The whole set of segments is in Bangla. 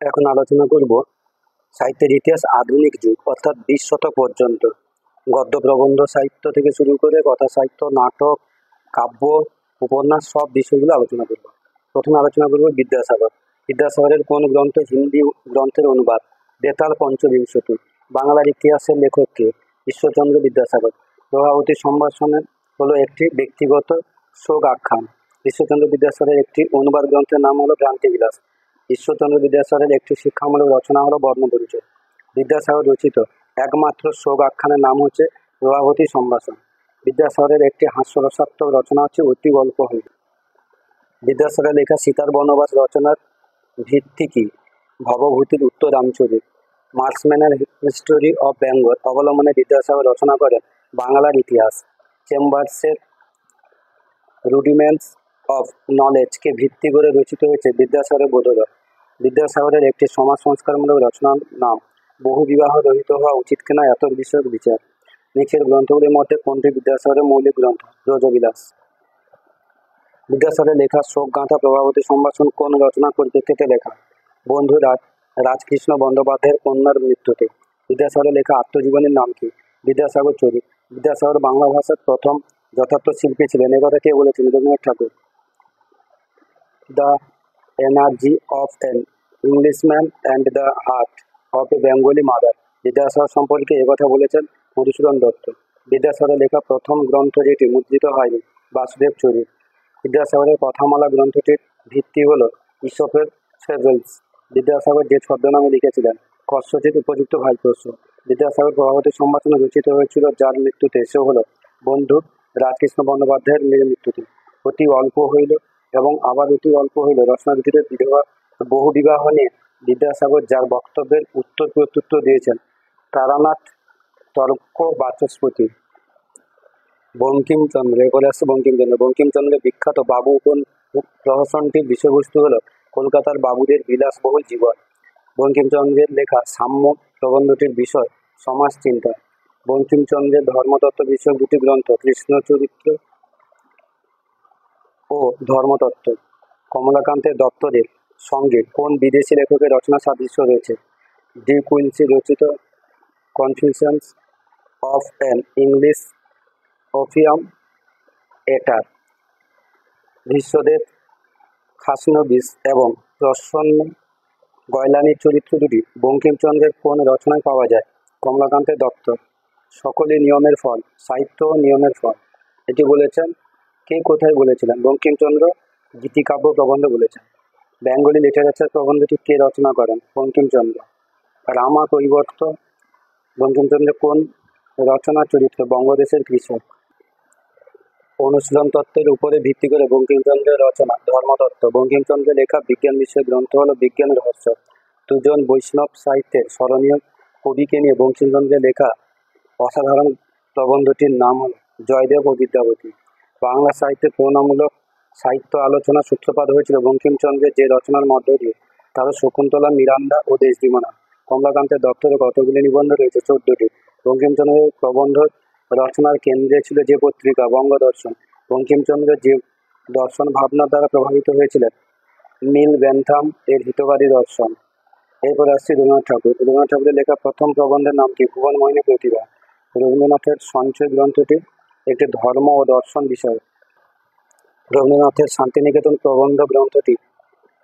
এখন আলোচনা করব সাহিত্যের ইতিহাস আধুনিক যুগ অর্থাৎ 20 শতক পর্যন্ত। গদ্য প্রবন্ধ সাহিত্য থেকে শুরু করে কথা সাহিত্য, নাটক, কাব্য, উপন্যাস সব বিষয়গুলো আলোচনা করব। প্রথমে আলোচনা করব বিদ্যাসাগর। বিদ্যাসাগরের কোন গ্রন্থ হিন্দি গ্রন্থের অনুবাদ? বেতাল পঞ্চবিংশতি। বাংলার ইতিহাসের লেখক কে? ঈশ্বরচন্দ্র বিদ্যাসাগর। প্রভাবতী সম্ভাষণের হলো একটি ব্যক্তিগত শোক আখ্যান। ঈশ্বরচন্দ্র বিদ্যাসাগরের একটি অনুবাদ গ্রন্থের নাম হলো ভ্রান্তিবিলাস। ঈশ্বরচন্দ্র বিদ্যাসাগরের একটি শিক্ষামূলক রচনা হলো বর্ণপরিচয়। বিদ্যাসাগর রচিত একমাত্র শোক আখ্যানের নাম হচ্ছে প্রভাবতী সম্ভাষণ। বিদ্যাসাগরের একটি হাস্যরসাত্মক রচনা হচ্ছে অতি গল্প হইল। বিদ্যাসাগরের লেখা সীতার বনবাস রচনার ভিত্তি কি? ভবভূতির উত্তর রামচরিত। মার্কসম্যানের হিস্টোরি অফ বেঙ্গল অবলম্বনে বিদ্যাসাগর রচনা করেন বাংলার ইতিহাস। চেম্বার্সের রুডিমেন্টস অফ নলেজকে ভিত্তি করে রচিত হয়েছে বিদ্যাসাগরের বোধোদয়। বিদ্যাসাগরের একটি সমাজ সংস্কারমূলক রচনার নাম বহু বিবাহ রহিত হওয়া উচিত কিনা এত বিষয়ক বিচার। নিচের গ্রন্থগুলির মধ্যে কোনটি বিদ্যাসাগরের মৌলিক গ্রন্থ? ব্রজবিলাস। বিদ্যাসাগরের লেখা শোকগাথা প্রভাবতী সম্ভাষণ কোন রচনা পরিপ্রেক্ষিতে লেখা? বন্ধু রাজকৃষ্ণ বন্দ্যোপাধ্যায়ের কন্যার মৃত্যুতে। বিদ্যাসাগরের লেখা আত্মজীবনীর নাম কি? বিদ্যাসাগর চরিত। বিদ্যাসাগর বাংলা ভাষার প্রথম যথার্থ শিল্পী ছিলেন, একথা কে বলেছেন? Rabindranath Thakur. The energy of an Englishman and the heart of a Bengali mother. Vidyasagar সম্পর্কে একথা বলেছেন মধুসূদন দত্ত। বিদ্যাসাগরের লেখা প্রথম গ্রন্থ যেটি মুদ্রিত হয়নি বাসুদেব চরিত। বিদ্যাসাগরের কথামালা গ্রন্থটির ভিত্তি হল ইসপের ফেবলস। বিদ্যাসাগর যে ছদ্মনামে লিখেছিলেন কস্যচিৎ উপযুক্ত ভাইপ্রস্য। বিদ্যাসাগর প্রভাবতী সম্ভাষণ রচিত হয়েছিল যার মৃত্যুতে, সে হল বন্ধু রাজকৃষ্ণ বন্দ্যোপাধ্যায়ের মৃত্যুতে। অতি অল্প হইল এবং আবার অতি অল্প হইল রচনা দুটিতে বহু বিবাহ নিয়ে বিদ্যাসাগর যার বক্তব্যের উত্তর প্রত্যুত্তর দিয়েছেন তারানাথ তর্ক বাচস্পতি। বঙ্কিমচন্দ্র, এরপরে আসছে বঙ্কিমচন্দ্র। বঙ্কিমচন্দ্রের বিখ্যাত বাবু প্রহসনটির বিষয়বস্তু হল কলকাতার বাবুদের বিলাসবহুল জীবন। বঙ্কিমচন্দ্রের লেখা সাম্য প্রবন্ধটির বিষয় সমাজ চিন্তা। বঙ্কিমচন্দ্রের ধর্মতত্ত্ব বিষয়ক দুটি গ্রন্থ কৃষ্ণচরিত্র ও ধর্মতত্ত্ব। কমলাকান্তের দপ্তরের সঙ্গে কোন বিদেশি লেখকের রচনা সাদৃশ্য রয়েছে? ডি কুইন্সি রচিত confusions of an English opium এটার। ভীষ্মদেব খাসনবিস এবং প্রসন্ন গয়লানির চরিত্র দুটি বঙ্কিমচন্দ্রের কোন রচনায় পাওয়া যায়? কমলাকান্তের দপ্তর। সকলই নিয়মের ফল, সাহিত্য ও নিয়মের ফল, এটি বলেছেন কে, কোথায় বলেছিলেন? বঙ্কিমচন্দ্র গীতিকাব্য প্রবন্ধ বলেছেন। বেঙ্গলি লিটারেচার প্রবন্ধটি কে রচনা করেন? বঙ্কিমচন্দ্র। রামা কৈবর্ত বঙ্কিমচন্দ্রের কোন রচনা চরিত্র? বঙ্গদেশের কৃষক। অনুশীলন তত্ত্বের উপরে ভিত্তি করে বঙ্কিমচন্দ্রের রচনা ধর্মতত্ত্ব। বঙ্কিমচন্দ্রের লেখা বিজ্ঞান বিষয়ক গ্রন্থ হল বিজ্ঞান রহস্য। দুজন বৈষ্ণব সাহিত্যের স্মরণীয় কবিকে নিয়ে বঙ্কিমচন্দ্রের লেখা অসাধারণ প্রবন্ধটির নাম হল জয়দেব ও বিদ্যাপতি। বাংলা সাহিত্যের তুলনামূলক সাহিত্য আলোচনা সূত্রপাত হয়েছিল বঙ্কিমচন্দ্রের যে রচনার মধ্য দিয়ে, তার শকুন্তলা, মিরান্ডা ও দেশবিমনা। কমলাকান্তের দপ্তরে কতগুলি নিবন্ধ রয়েছে? 14টি। বঙ্কিমচন্দ্রের প্রবন্ধ রচনার কেন্দ্রে ছিল যে পত্রিকা বঙ্গদর্শন। বঙ্কিমচন্দ্র যে দর্শন ভাবনার দ্বারা প্রভাবিত হয়েছিলেন মিল বেন্থাম এর হিতবাদী দর্শন। এরপর আসছে রবীন্দ্রনাথ ঠাকুর। রবীন্দ্রনাথ ঠাকুরের লেখা প্রথম প্রবন্ধের নাম কি? ভুবনমোহিনী প্রতিভা। রবীন্দ্রনাথের সঞ্চয় গ্রন্থটি একটি ধর্ম ও দর্শন বিষয়। রবীন্দ্রনাথের শান্তিনিকেতন প্রবন্ধ গ্রন্থটি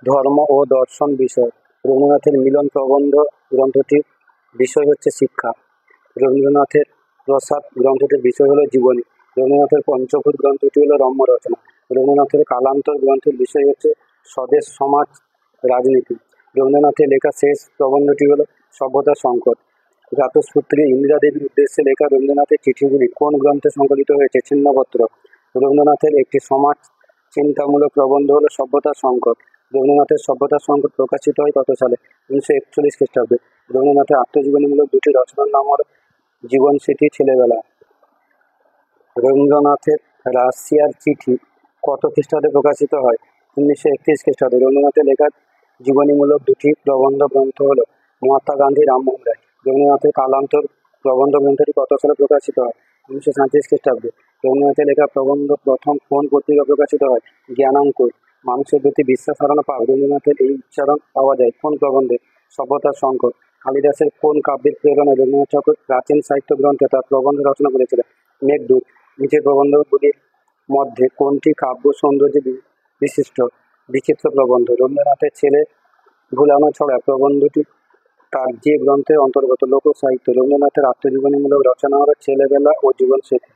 ধর্ম ও দর্শন বিষয়। রবীন্দ্রনাথের মিলন প্রবন্ধ গ্রন্থটির বিষয় হচ্ছে শিক্ষা। রবীন্দ্রনাথের প্রসাদ গ্রন্থটির বিষয় হলো জীবনী। রবীন্দ্রনাথের পঞ্চভূত গ্রন্থটি হলো রম্য রচনা। রবীন্দ্রনাথের কালান্তর গ্রন্থের বিষয় হচ্ছে স্বদেশ সমাজ রাজনীতি। রবীন্দ্রনাথের লেখা শেষ প্রবন্ধটি হলো সভ্যতার সংকট। ভ্রাতুষ্পুত্রী ইন্দিরা দেবীর উদ্দেশ্যে লেখা রবীন্দ্রনাথের চিঠিগুলি কোন গ্রন্থে সংকলিত হয়েছে? ছিন্নপত্র। রবীন্দ্রনাথের একটি সমাজ চিন্তামূলক প্রবন্ধ হলো সভ্যতার সংকট। রবীন্দ্রনাথের সভ্যতার সংকট প্রকাশিত হয় কত সালে? 1941 খ্রিস্টাব্দে। রবীন্দ্রনাথের আত্মজীবনীমূলক দুটি রচনার নাম হল জীবন স্মৃতি, ছেলেবেলা। রবীন্দ্রনাথের রাশিয়ার চিঠি কত খ্রিস্টাব্দে প্রকাশিত হয়? 1931 খ্রিস্টাব্দে। রবীন্দ্রনাথের লেখা জীবনীমূলক দুটি প্রবন্ধ গ্রন্থ হল মহাত্মা গান্ধী, রামমোহন রায়। রবীন্দ্রনাথের কালান্তর প্রবন্ধ গ্রন্থটি কত সালে প্রকাশিত হয়? 1937 খ্রিস্টাব্দে। রবীন্দ্রনাথের লেখা প্রবন্ধ প্রথম কোন পত্রিকা প্রকাশিত হয়? জ্ঞানাঙ্কুর। মানুষের প্রতি বিশ্বাস হারানো পাপ। রবীন্দ্রনাথের এই উচ্চারণ পাওয়া যায় কোন প্রবন্ধে? সভ্যতার সংকট। কালিদাসের কোন কাব্যের প্রেরণায় রবীন্দ্রনাথ ঠাকুর প্রাচীন সাহিত্য গ্রন্থে তার প্রবন্ধ রচনা করেছিলেন? মেঘদূত। নিচের প্রবন্ধগুলির মধ্যে কোনটি কাব্য সৌন্দর্যে বিশিষ্ট? বিচিত্র প্রবন্ধ। রবীন্দ্রনাথের ছেলে ভুলানো ছড়া প্রবন্ধটি তার যে গ্রন্থের অন্তর্গত? লোক সাহিত্য। রবীন্দ্রনাথের আত্মজীবনীমূলক রচনা হলো ছেলেবেলা ও জীবনস্মৃতি।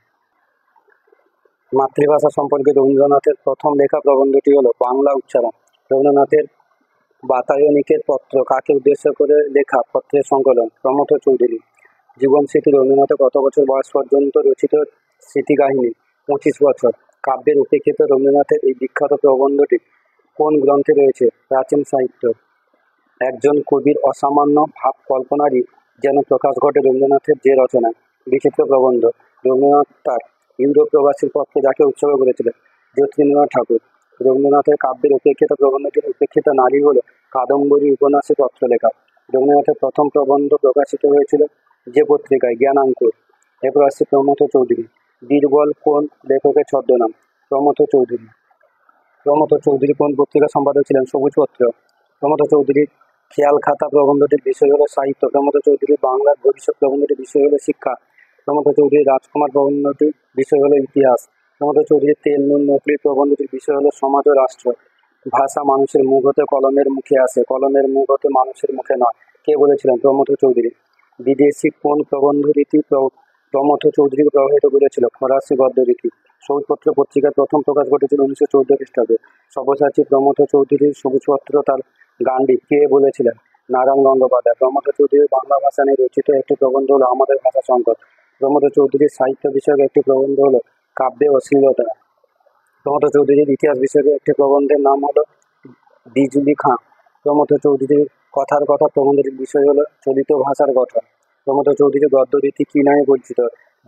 মাতৃভাষা সম্পর্কে রবীন্দ্রনাথের প্রথম লেখা প্রবন্ধটি হলো বাংলা উচ্চারণ। রবীন্দ্রনাথের বাতায়নিকের পত্র কাকে উদ্দেশ্য করে লেখা পত্রের সংকলন? প্রমথ চৌধুরী। জীবনস্মৃতি। রবীন্দ্রনাথের কত বছর বয়স পর্যন্ত রচিত স্মৃতিকাহিনী? 25 বছর। কাব্যের উপেক্ষিত রবীন্দ্রনাথের এই বিখ্যাত প্রবন্ধটি কোন গ্রন্থে রয়েছে? প্রাচীন সাহিত্য। একজন কবির অসামান্য ভাব কল্পনারই যেন প্রকাশ ঘটে রবীন্দ্রনাথের যে রচনায়। বিচিত্র প্রবন্ধ। রবীন্দ্রনাথ তার ইউরোপ প্রবাসীর পক্ষে যাকে উৎসর্গ করেছিলেন? জ্যোতিরিন্দ্রনাথ ঠাকুর। রবীন্দ্রনাথের কাব্যের উপেক্ষিত প্রবন্ধটির উপেক্ষিত নারী হল কাদম্বরী উপন্যাসে পত্রলেখা। রবীন্দ্রনাথের প্রথম প্রবন্ধ প্রকাশিত হয়েছিল যে পত্রিকায়? জ্ঞানাঙ্কুর। এরপর আসছে প্রমথ চৌধুরী। বীরবল কোন লেখকের ছদ্মনাম? প্রমথ চৌধুরী। প্রমথ চৌধুরী কোন পত্রিকার সম্পাদক ছিলেন? সবুজপত্র। প্রমথ চৌধুরীর খেয়াল খাতা প্রবন্ধটির বিষয় হলো সাহিত্য। প্রমথ চৌধুরীর বাংলার ভবিষ্যৎ প্রবন্ধটির বিষয় হলো শিক্ষা। প্রমথ চৌধুরীর রাজকুমার প্রবন্ধটির বিষয় হলো ইতিহাস। প্রমথ চৌধুরীর তেল নুন নকলি প্রবন্ধটির বিষয় হলো সমাজ ও রাষ্ট্র। ভাষা মানুষের মুখ হতে কলমের মুখে আসে, কলমের মুখ হতে মানুষের মুখে নয়। কে বলেছিলেন? প্রমথ চৌধুরী। বিদেশি কোন প্রবন্ধ রীতি প্রমথ চৌধুরী প্রভাবিত করেছিল? ফরাসি গদ্য রীতি। সবুজপত্র পত্রিকার প্রথম প্রকাশ ঘটেছিল 1914 খ্রিস্টাব্দে। সব্যসাচী প্রমথ চৌধুরীর সবুজপত্র তার গান্ডি কে বলেছিলেন? নারায়ণ গঙ্গোপাধ্যায়। প্রমথ চৌধুরীর বাংলা ভাষা নিয়ে রচিত একটি প্রবন্ধ হলো আমাদের ভাষা সংকট। প্রমথ চৌধুরীর সাহিত্য বিষয়ক একটি প্রবন্ধ হলো কাব্যে অশ্লীলতা। প্রমথ চৌধুরীর ইতিহাস বিষয়ক একটি প্রবন্ধের নাম হলো বিজুলি খাঁ। প্রমথ চৌধুরীর কথার কথা প্রবন্ধটির বিষয় হলো চলিত ভাষার গঠন। প্রমথ চৌধুরীর গদ্যরীতি কি নামে পরিচিত?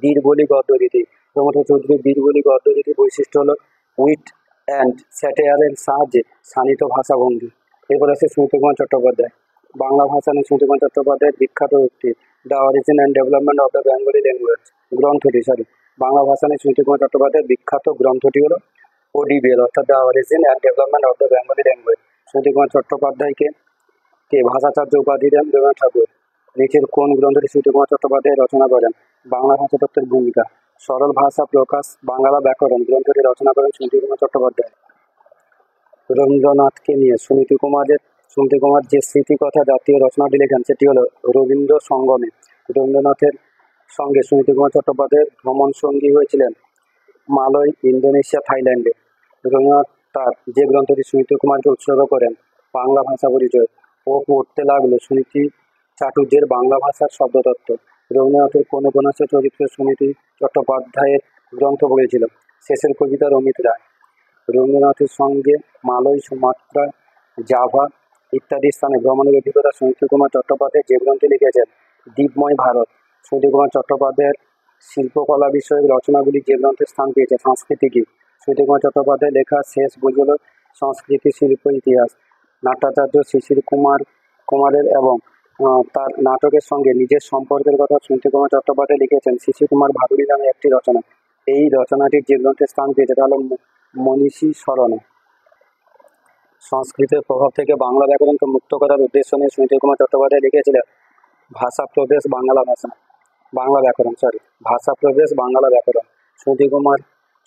বীরবলি গদ্যরীতি। প্রমথ চৌধুরীর বীরবলি গদ্যরীতির বৈশিষ্ট্য হলো উইট অ্যান্ড স্যাটায়ারের সাহায্যে শানিত ভাষাভঙ্গি। এরপর আছে সুনীতি কুমার চট্টোপাধ্যায়। বাংলা ভাষা নিয়ে সুনীতি কুমার চট্টোপাধ্যায়ের বিখ্যাত উক্তি the origin and development of the Bengali language Bangla ভাষা নিয়ে সুনীতি কুমার চট্টোপাধ্যায়ের বিখ্যাত গ্রন্থটি হলো ওডিবিএল অর্থাৎ the origin and development of the Bengali language. Suniti Kumar চট্টোপাধ্যায়কে ভাষাচার্য উপাধি দেন রবীন্দ্রনাথ ঠাকুর? নিচের কোন গ্রন্থটি সুনীতি কুমার চট্টোপাধ্যায় রচনা করেন? বাংলা ভাষা তত্ত্বের ভূমিকা। সরল ভাষা প্রকাশ বাংলা ব্যাকরণ গ্রন্থটি রচনা করেন সুনীতি কুমার চট্টোপাধ্যায়। রবীন্দ্রনাথকে নিয়ে সুনীতি কুমার যে স্মৃতিকথা জাতীয় রচনাটি লেখেন সেটি হলো রবীন্দ্র সঙ্গমে। রবীন্দ্রনাথের সঙ্গে সুনীতি কুমার চট্টোপাধ্যায়ের ভ্রমণ সঙ্গী হয়েছিলেন মালয়, ইন্দোনেশিয়া, থাইল্যান্ডে। রবীন্দ্রনাথ তার যে গ্রন্থটি সুনীতি কুমারকে উৎসর্গ করেন বাংলা ভাষা পরিচয় ও পড়তে লাগলো সুনীতি চাটুর্যের বাংলা ভাষার শব্দতত্ত্ব। রবীন্দ্রনাথের কোন উপন্যাসের চরিত্র সুনীতি চট্টোপাধ্যায়ের গ্রন্থ পড়েছিল? শেষের কবিতা রমিত রায়। রবীন্দ্রনাথের সঙ্গে মালয়, সুমাত্রা, জাভা ইত্যাদি স্থানে ভ্রমণের অভিজ্ঞতা সুনীতি কুমার চট্টোপাধ্যায় যে গ্রন্থে লিখেছেন দ্বীপময় ভারত। সুনীতি কুমার চট্টোপাধ্যায়ের শিল্পকলা বিষয়ক রচনাগুলি যে গ্রন্থে স্থান পেয়েছে সংস্কৃতি কি? সুনীতি কুমার চট্টোপাধ্যায় লেখা শেষ বই হল সংস্কৃতি শিল্প ইতিহাস। নাট্যাচার্য শিশির কুমারের এবং তার নাটকের সঙ্গে নিজের সম্পর্কের কথা সুনীতি কুমার চট্টোপাধ্যায় লিখেছেন শিশির কুমার ভাদুরী নামে একটি রচনা। এই রচনাটির যে গ্রন্থে স্থান পেয়েছে তা হল মনীষী স্মরণে। সংস্কৃতের প্রভাব থেকে বাংলা ব্যাকরণকে মুক্ত করার উদ্দেশ্য নিয়ে সুনীতি কুমার চট্টোপাধ্যায় লিখেছিলেন ভাষা প্রবেশ বাংলা ব্যাকরণ। সুনীতি কুমার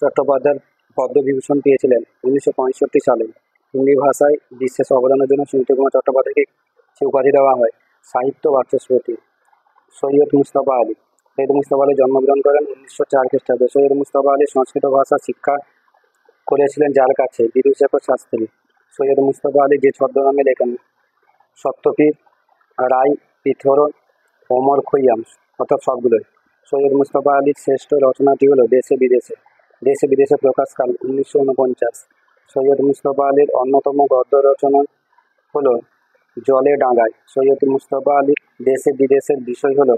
চট্টোপাধ্যায় পদ্মবিভূষণ পেয়েছিলেন 1965 সালে। হিন্দি ভাষায় বিশেষ অবদানের জন্য সুনীতি কুমার চট্টোপাধ্যায়কে সে উপাধি দেওয়া হয় সাহিত্য বাচস্পতি। সৈয়দ মুস্তফা আলী জন্মগ্রহণ করেন 1904 খ্রিস্টাব্দে। সৈয়দ মুস্তফা আলী সংস্কৃত ভাষা শিক্ষা করেছিলেন যার কাছে? বিদুশেখর শাস্ত্রী। সৈয়দ মুস্তফা আলী যে ছদ্মনামে লেখেন সত্যপীর রায়, পিথোর, ওমর খৈয়াম অর্থাৎ সবগুলোই। সৈয়দ মুস্তফা আলীর শ্রেষ্ঠ রচনাটি হলো দেশে বিদেশে প্রকাশকাল 1949। সৈয়দ মুস্তফা আলীর অন্যতম গদ্য রচনা হলো জলে ডাঙায়। সৈয়দ মুস্তফা আলীর দেশে বিদেশের বিষয় হলো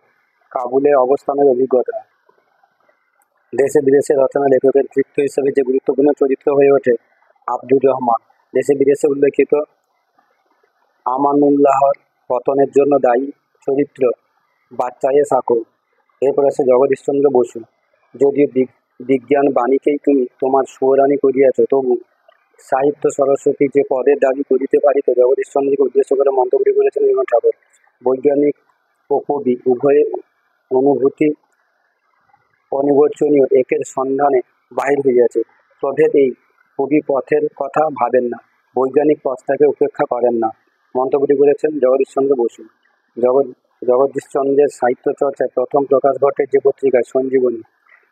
কাবুলে অবস্থানের অভিজ্ঞতা। দেশে বিদেশে রচনা লেখকের কৃত্য হিসেবে যে গুরুত্বপূর্ণ চরিত্র হয়ে ওঠে আব্দুর রহমান। দেশে বিদেশে উল্লেখিত আমানুল্লাহর পতনের জন্য দায়ী চরিত্র বাচ্চায়ে সাকো। এরপর আছে জগদীশচন্দ্র বসু। যদিও বিজ্ঞান বাণীকেই তুমি তোমার সুয়রানি করিয়াছ, তবু সাহিত্য সরস্বতী যে পদের দাবি করিতে পারিত জগদীশচন্দ্রকে উদ্দেশ্য করে মন্তব্য করেছেন রবীন্দ্রনাথ ঠাকুর। বৈজ্ঞানিক ও কবি উভয়ে অনুভূতি অনির্বচনীয় একের সন্ধানে বাহির হইয়াছে। প্রভেদ এই, কবি পথের কথা ভাবেন না, বৈজ্ঞানিক পথটাকে উপেক্ষা করেন না। মন্তব্যটি করেছেন জগদীশচন্দ্র বসু। জগদীশচন্দ্রের সাহিত্য চর্চায় প্রথম প্রকাশ ঘটে যে পত্রিকায় সঞ্জীবনী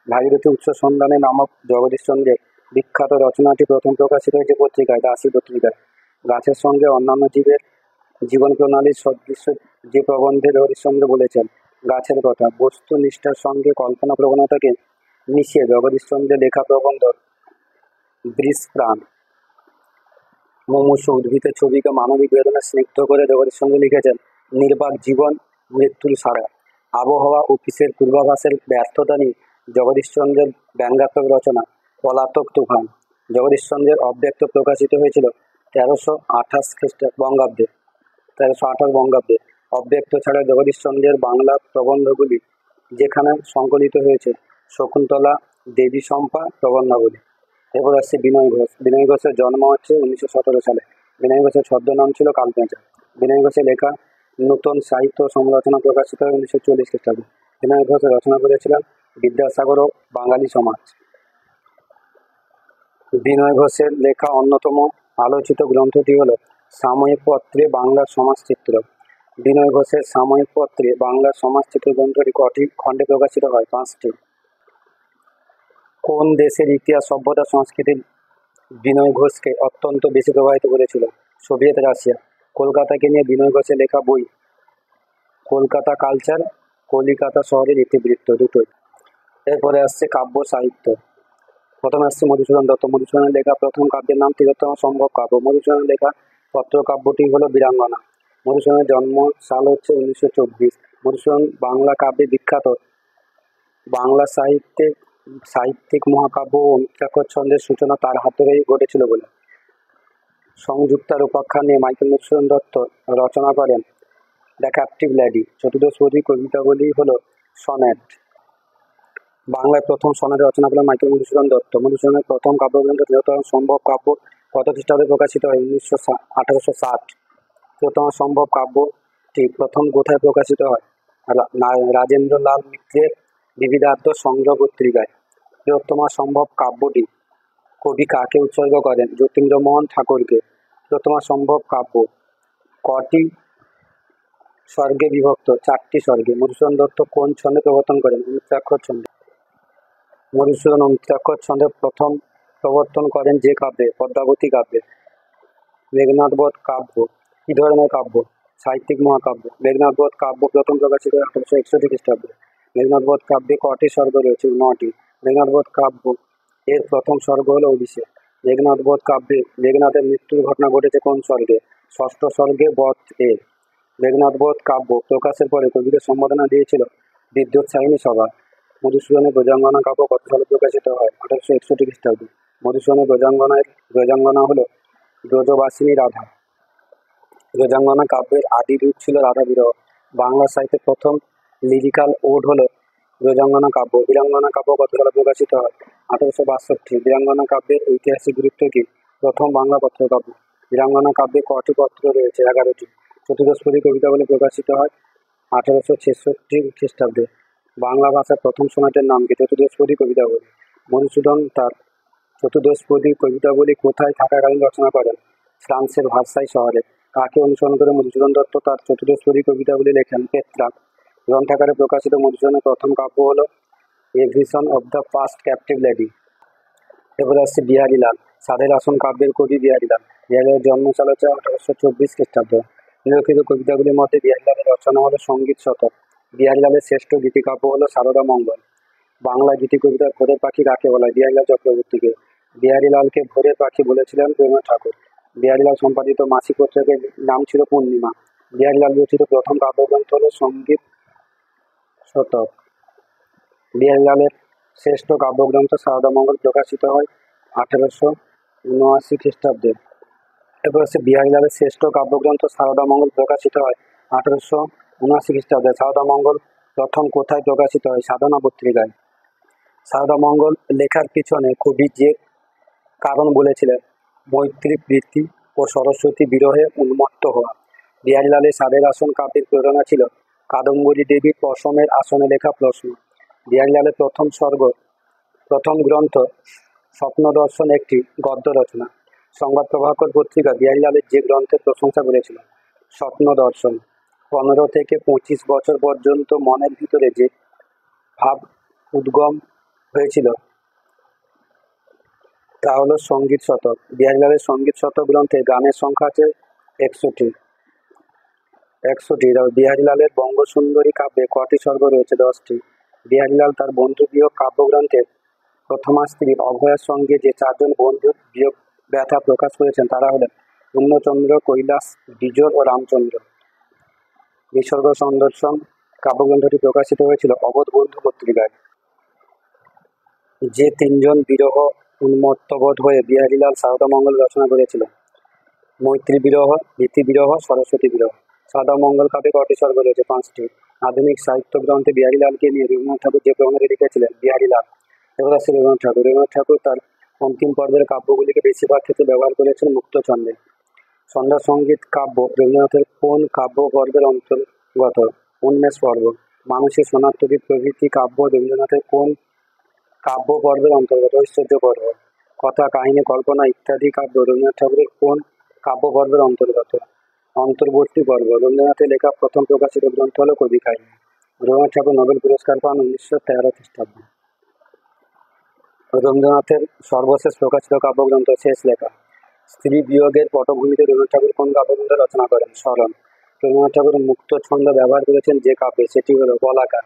ভাগীরথী উৎস সন্ধানে নামক জগদীশচন্দ্রের বিখ্যাত রচনাটি প্রথম প্রকাশিত হয়েছে পত্রিকায় দাসী পত্রিকায়। গাছের সঙ্গে অন্যান্য জীবের জীবন প্রণালীর সদৃশ্য যে প্রবন্ধে জগদীশচন্দ্র বলেছেন গাছের কথা, বস্তুনিষ্ঠার সঙ্গে কল্পনা প্রবণতাকে মিশিয়ে জগদীশচন্দ্রের লেখা প্রবন্ধ বৃষপ্রাণ মুমূর্ষু উদ্ভিদের ছবিকে মানবিক বেদনা স্নিগ্ধ করে জগদীশচন্দ্র লিখেছেন নির্বাক জীবন মৃত্যুর সারা। আবহাওয়া ও কিসের পূর্বাভাসের ব্যর্থতা নিয়ে জগদীশচন্দ্রের ব্যঙ্গাত্মক রচনা পলাতক তুফান। জগদীশচন্দ্রের অব্যক্ত প্রকাশিত হয়েছিল 1328 বঙ্গাব্দে। 1328 বঙ্গাব্দে। অব্যক্ত ছাড়া জগদীশচন্দ্রের বাংলা প্রবন্ধগুলি যেখানে সংকলিত হয়েছে শকুন্তলা, দেবী শম্পা প্রবন্ধাবলী। এরপর আসছে বিনয় ঘোষ। বিনয় ঘোষের জন্ম হচ্ছে 1917 সালে। বিনয় ঘোষের ছদ্মনাম ছিল কালপেঁচা। বিনয় ঘোষের লেখা নূতন সাহিত্য সমালোচনা প্রকাশিত হয় 1940 খ্রিস্টাব্দে। বিনয় ঘোষ রচনা করেছিলেন বিদ্যাসাগর ও বাঙালি সমাজ। বিনয় ঘোষের লেখা অন্যতম আলোচিত গ্রন্থটি হল সাময়িক পত্রে বাংলার সমাজচিত্র। বিনয় ঘোষের সাময়িক পত্রে বাংলার সমাজচিত্র গ্রন্থটি কটি খণ্ডে প্রকাশিত হয়? 5টি। কোন দেশের ইতিহাস, সভ্যতা, সংস্কৃতি বিনয় ঘোষকে অত্যন্ত বেশি প্রভাবিত করেছিল? Soviet Russia. কলকাতাকে নিয়ে বিনয় ঘোষের লেখা বই কলকাতা কালচার, কলিকাতা শহরের ইতিবৃত্ত, দুটোই। এরপরে আসছে কাব্য সাহিত্য। প্রথমে আসছে মধুসূদন দত্ত। মধুসূদনের লেখা প্রথম কাব্যের নাম তিলোত্তম সম্ভব কাব্য। মধুসূদনের লেখা পত্রকাব্যটি হলো বীরাঙ্গনা। মধুসূদনের জন্ম সাল হচ্ছে 1924। মধুসূদন বাংলা কাব্যে বিখ্যাত। বাংলা সাহিত্যিক মহাকাব্য ও অনুচ্চাক্ষর ছন্দের সূচনা তার হাত ধরেই ঘটেছিল বলে সংযুক্তার উপাখ্যান নিয়ে মাইকেল মধুসূদন দত্ত রচনা করেন দ্য ক্যাপটিভ লেডি। চতুর্দশপদী কবিতাগুলি হলো সনেট। বাংলায় প্রথম সনেট রচনা করেন মাইকেল মধুসূদন দত্ত। মধুসূদনের প্রথম কাব্যগ্রন্থ তিলোত্তম সম্ভব কাব্য কত খ্রিস্টাব্দে প্রকাশিত হয়? 1860। তিলোত্তম সম্ভব কাব্যটি প্রথম কোথায় প্রকাশিত হয়? রাজেন্দ্রলাল মিত্রের বিবিধার্থ সংগ্রহ পত্রিকায়। তিলোত্তমা সম্ভব কাব্যটি কবি কাকে উৎসর্গ করেন? যতীন্দ্রমোহন ঠাকুরকে। তিলোত্তমা সম্ভব কাব্য কটি স্বর্গে বিভক্ত? 4টি স্বর্গে। মধুসূদন দত্ত কোন ছন্দে প্রবর্তন করেন? অনুচ্চাক্ষর ছন্দে। মধুসূদন অনুচ্চাক্ষর ছন্দে প্রথম প্রবর্তন করেন যে কাব্যে? পদ্মাবতী কাব্যে। মেঘনাদবধ কাব্য কি ধরনের কাব্য? সাহিত্যিক মহাকাব্য। মেঘনাদবধ কাব্য প্রথম প্রকাশিত হয় 1861 খ্রিস্টাব্দে। মেঘনাদবধ কাব্যে কটি স্বর্গ রয়েছে? 9টি। মেঘনাদবধ কাব্য এর প্রথম স্বর্গ হলো অভিষেক। মেঘনাদবধ কাব্যে মেঘনাদের মৃত্যুর ঘটনা ঘটেছে কোন স্বর্গে? 6ষ্ঠ স্বর্গে বধ এ। মেঘনাদবধ কাব্য প্রকাশের পরে কবিকে সম্বোধনা দিয়েছিল বিদ্যোৎসাহিনী সভা। মধুসূদনের ব্রজাঙ্গনা কাব্য কত সালে প্রকাশিত হয়? 1861 খ্রিস্টাব্দে। মধুসূদনের ব্রজাঙ্গনা হলো ব্রজবাসিনী রাধা। ব্রজাঙ্গনা কাব্যের আদি রূপ ছিল রাধা বিরহ। বাংলা সাহিত্যে প্রথম লিরিক্যাল ওড হলো ব্রজাঙ্গনা কাব্য। বীরাঙ্গনা কাব্য কত সালে প্রকাশিত হয়? 1862। বীরাঙ্গনা কাব্যের ঐতিহাসিক গুরুত্ব কি? প্রথম বাংলা পত্রকাব্য। বীরাঙ্গনা কাব্যে কটি পত্র রয়েছে? 11টি। চতুর্দশপদী কবিতাগুলি প্রকাশিত হয় 1866 খ্রিস্টাব্দে। বাংলা ভাষার প্রথম সনেটের নাম কি? চতুর্দশপদী কবিতাবলী। মধুসূদন তার চতুর্দশপদী কবিতাবলী কোথায় থাকাকালীন রচনা করেন? ফ্রান্সের ভার্সাই শহরে। কাকে অনুসরণ করে মধুসূদন দত্ত তার চতুর্দশপদী কবিতাবলী লেখেন? পেত্রাক। গ্রন্থাকারে প্রকাশিত মধুসূদনের প্রথম কাব্য হল এ vision of the past captive lady. এরপরে আসছে বিহারীলাল। সাধের আসন কাব্যের কবি বিহারীলাল। বিহারীলালের জন্মসাল হচ্ছে 1824 খ্রিস্টাব্দ। নিরক্ষিত কবিতাগুলির মধ্যে বিহারীলালের রচনা হলো সঙ্গীত শতক। বিহারীলালের শ্রেষ্ঠ গীতিকাব্য হলো সারদা মঙ্গল। বাংলা গীতি কবিতা ভোরের পাখি কাকে বলা হয়? বিহারীলাল চক্রবর্তীকে। বিহারীলালকে ভোরের পাখি বলেছিলেন রবীন্দ্রনাথ ঠাকুর। বিহারীলাল সম্পাদিত মাসিক পত্রিকার নাম ছিল পূর্ণিমা। বিহারীলাল রচিত প্রথম কাব্যগ্রন্থ হল সঙ্গীত শতক। বিহারীলালের শ্রেষ্ঠ কাব্যগ্রন্থ সারদা মঙ্গল প্রকাশিত হয় 1879 খ্রিস্টাব্দে। এরপর হচ্ছে বিহারীলালের শ্রেষ্ঠ কাব্যগ্রন্থ সারদা মঙ্গল প্রকাশিত হয় 1879 খ্রিস্টাব্দে। সারদা মঙ্গল প্রথম কোথায় প্রকাশিত হয়? সাধনা পত্রিকায়। সারদা মঙ্গল লেখার পিছনে কবি যে কারণ বলেছিলেন মৈত্রী প্রীতি ও সরস্বতী বিরহে উন্মত্ত হওয়া। বিহারীলালের সাধের আসন কাব্যের প্রেরণা ছিল কাদম্বরী দেবীর পশমের আসনে লেখা প্রশ্ন। বিহারীলালের প্রথম গ্রন্থ স্বপ্নদর্শন একটি গদ্য রচনা। সংবাদ প্রভাকর পত্রিকা বিহারীলালের যে গ্রন্থের প্রশংসা করেছিল, স্বপ্নদর্শন, 15 থেকে 25 বছর পর্যন্ত মনের ভিতরে যে ভাব উদ্গম হয়েছিল তা হলো সঙ্গীত শতক। বিহারীলালের সঙ্গীত শতক গ্রন্থে গানের সংখ্যা আছে 61টি। বিহারীলালের বঙ্গসুন্দরী কাব্যে কটি স্বর্গ রয়েছে? 10টি। বিহারীলাল তার বন্ধু বিয়োগ কাব্যগ্রন্থের প্রথমা স্ত্রী অভয়ার সঙ্গে যে 4জন বন্ধুর বিয়োগ ব্যথা প্রকাশ করেছেন তারা হলেন পূর্ণচন্দ্র, কৈলাস, বিজয় ও রামচন্দ্র। নিসর্গ সৌন্দর্শন কাব্যগ্রন্থটি প্রকাশিত হয়েছিল অবোধ বন্ধু পত্রিকায়। যে 3জন বিরহ উন্মত্তবোধ হয়ে বিহারীলাল সারদামঙ্গল রচনা করেছিলেন? মৈত্রী বিরহ, নীতি বিরহ, সরস্বতী বিরহ। সারদামঙ্গল কাব্যে কটি স্বর্গ রয়েছে? 5টি। আধুনিক সাহিত্য গ্রন্থে বিহারীলালকে নিয়ে রবীন্দ্রনাথ ঠাকুর যে প্রবন্ধটি লিখেছিলেন বিহারীলাল, এবার আসছে রবীন্দ্রনাথ ঠাকুর তার অন্তিম পর্বের কাব্যগুলিকে বেশিরভাগ ক্ষেত্রে ব্যবহার করেছেন মুক্ত ছন্দে। সন্ধ্যা সঙ্গীত কাব্য রবীন্দ্রনাথের কোন কাব্য পর্বের অন্তর্গত? উন্মেষ পর্ব। মানুষের সোনারতরী প্রভৃতি কাব্য রবীন্দ্রনাথের কোন কাব্য পর্বের অন্তর্গত? ঐশ্বর্য পর্ব। কথা, কাহিনী, কল্পনা ইত্যাদি কাব্য রবীন্দ্রনাথ ঠাকুরের কোন কাব্য পর্বের অন্তর্গত? অন্তর্বর্তী পর্ব। রবীন্দ্রনাথের লেখা প্রথম প্রকাশিত গ্রন্থ হল কবি কাহিনী। রবীন্দ্রনাথ ঠাকুর নোবেল পুরস্কার পান 1913 খ্রিস্টাব্দে। রবীন্দ্রনাথের সর্বশেষ প্রকাশিত কাব্যগ্রন্থ শেষ লেখা। স্ত্রী বিয়োগের পটভূমিতে রবীন্দ্রনাথ ঠাকুর কোন কাব্যগ্রন্থ রচনা করেন? স্মরণ। রবীন্দ্রনাথ ঠাকুর মুক্ত ছন্দ ব্যবহার করেছেন যে কাব্যে, সেটি হল বলাকা।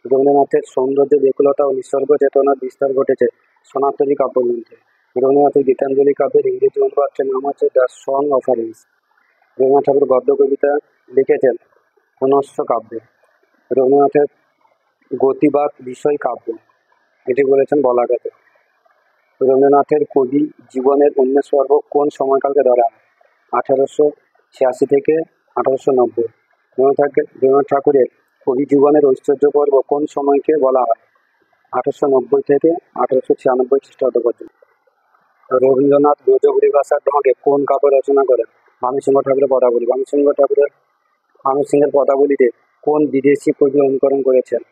রবীন্দ্রনাথের সৌন্দর্য, বেকুলতা ও নিসর্গ চেতনার বিস্তার ঘটেছে সোনারতরী কাব্যগ্রন্থে। রবীন্দ্রনাথের গীতাঞ্জলি কাব্যের ইংরেজি অনুবাদটির নাম হচ্ছে দ্য সং অফারিংস। রবীন্দ্রনাথ ঠাকুর গদ্য কবিতা লিখেছেন পুনশ্চ কাব্যে। রবীন্দ্রনাথের গতিবাদ বিষয় কাব্য, এটি বলেছেন বলাকাতে। রবীন্দ্রনাথের কবি জীবনের উন্মেষ পর্ব কোন সময়কালকে ধরা হয়? 1886 থেকে 1890। রবীন্দ্রনাথ ঠাকুরের কবি জীবনের ঐশ্বর্য পর্ব কোন সময়কে বলা হয়? 1890 থেকে 1896 খ্রিস্টাব্দ পর্যন্ত। রবীন্দ্রনাথ ব্রজভূরি ভাষার ঢঙে কোন কাব্য রচনা করেন? ভানুসিংহ ঠাকুরের পদাবলী। ভানুসিংহের পদাবলীতে কোন বিদেশি কবি অনুকরণ করেছেন?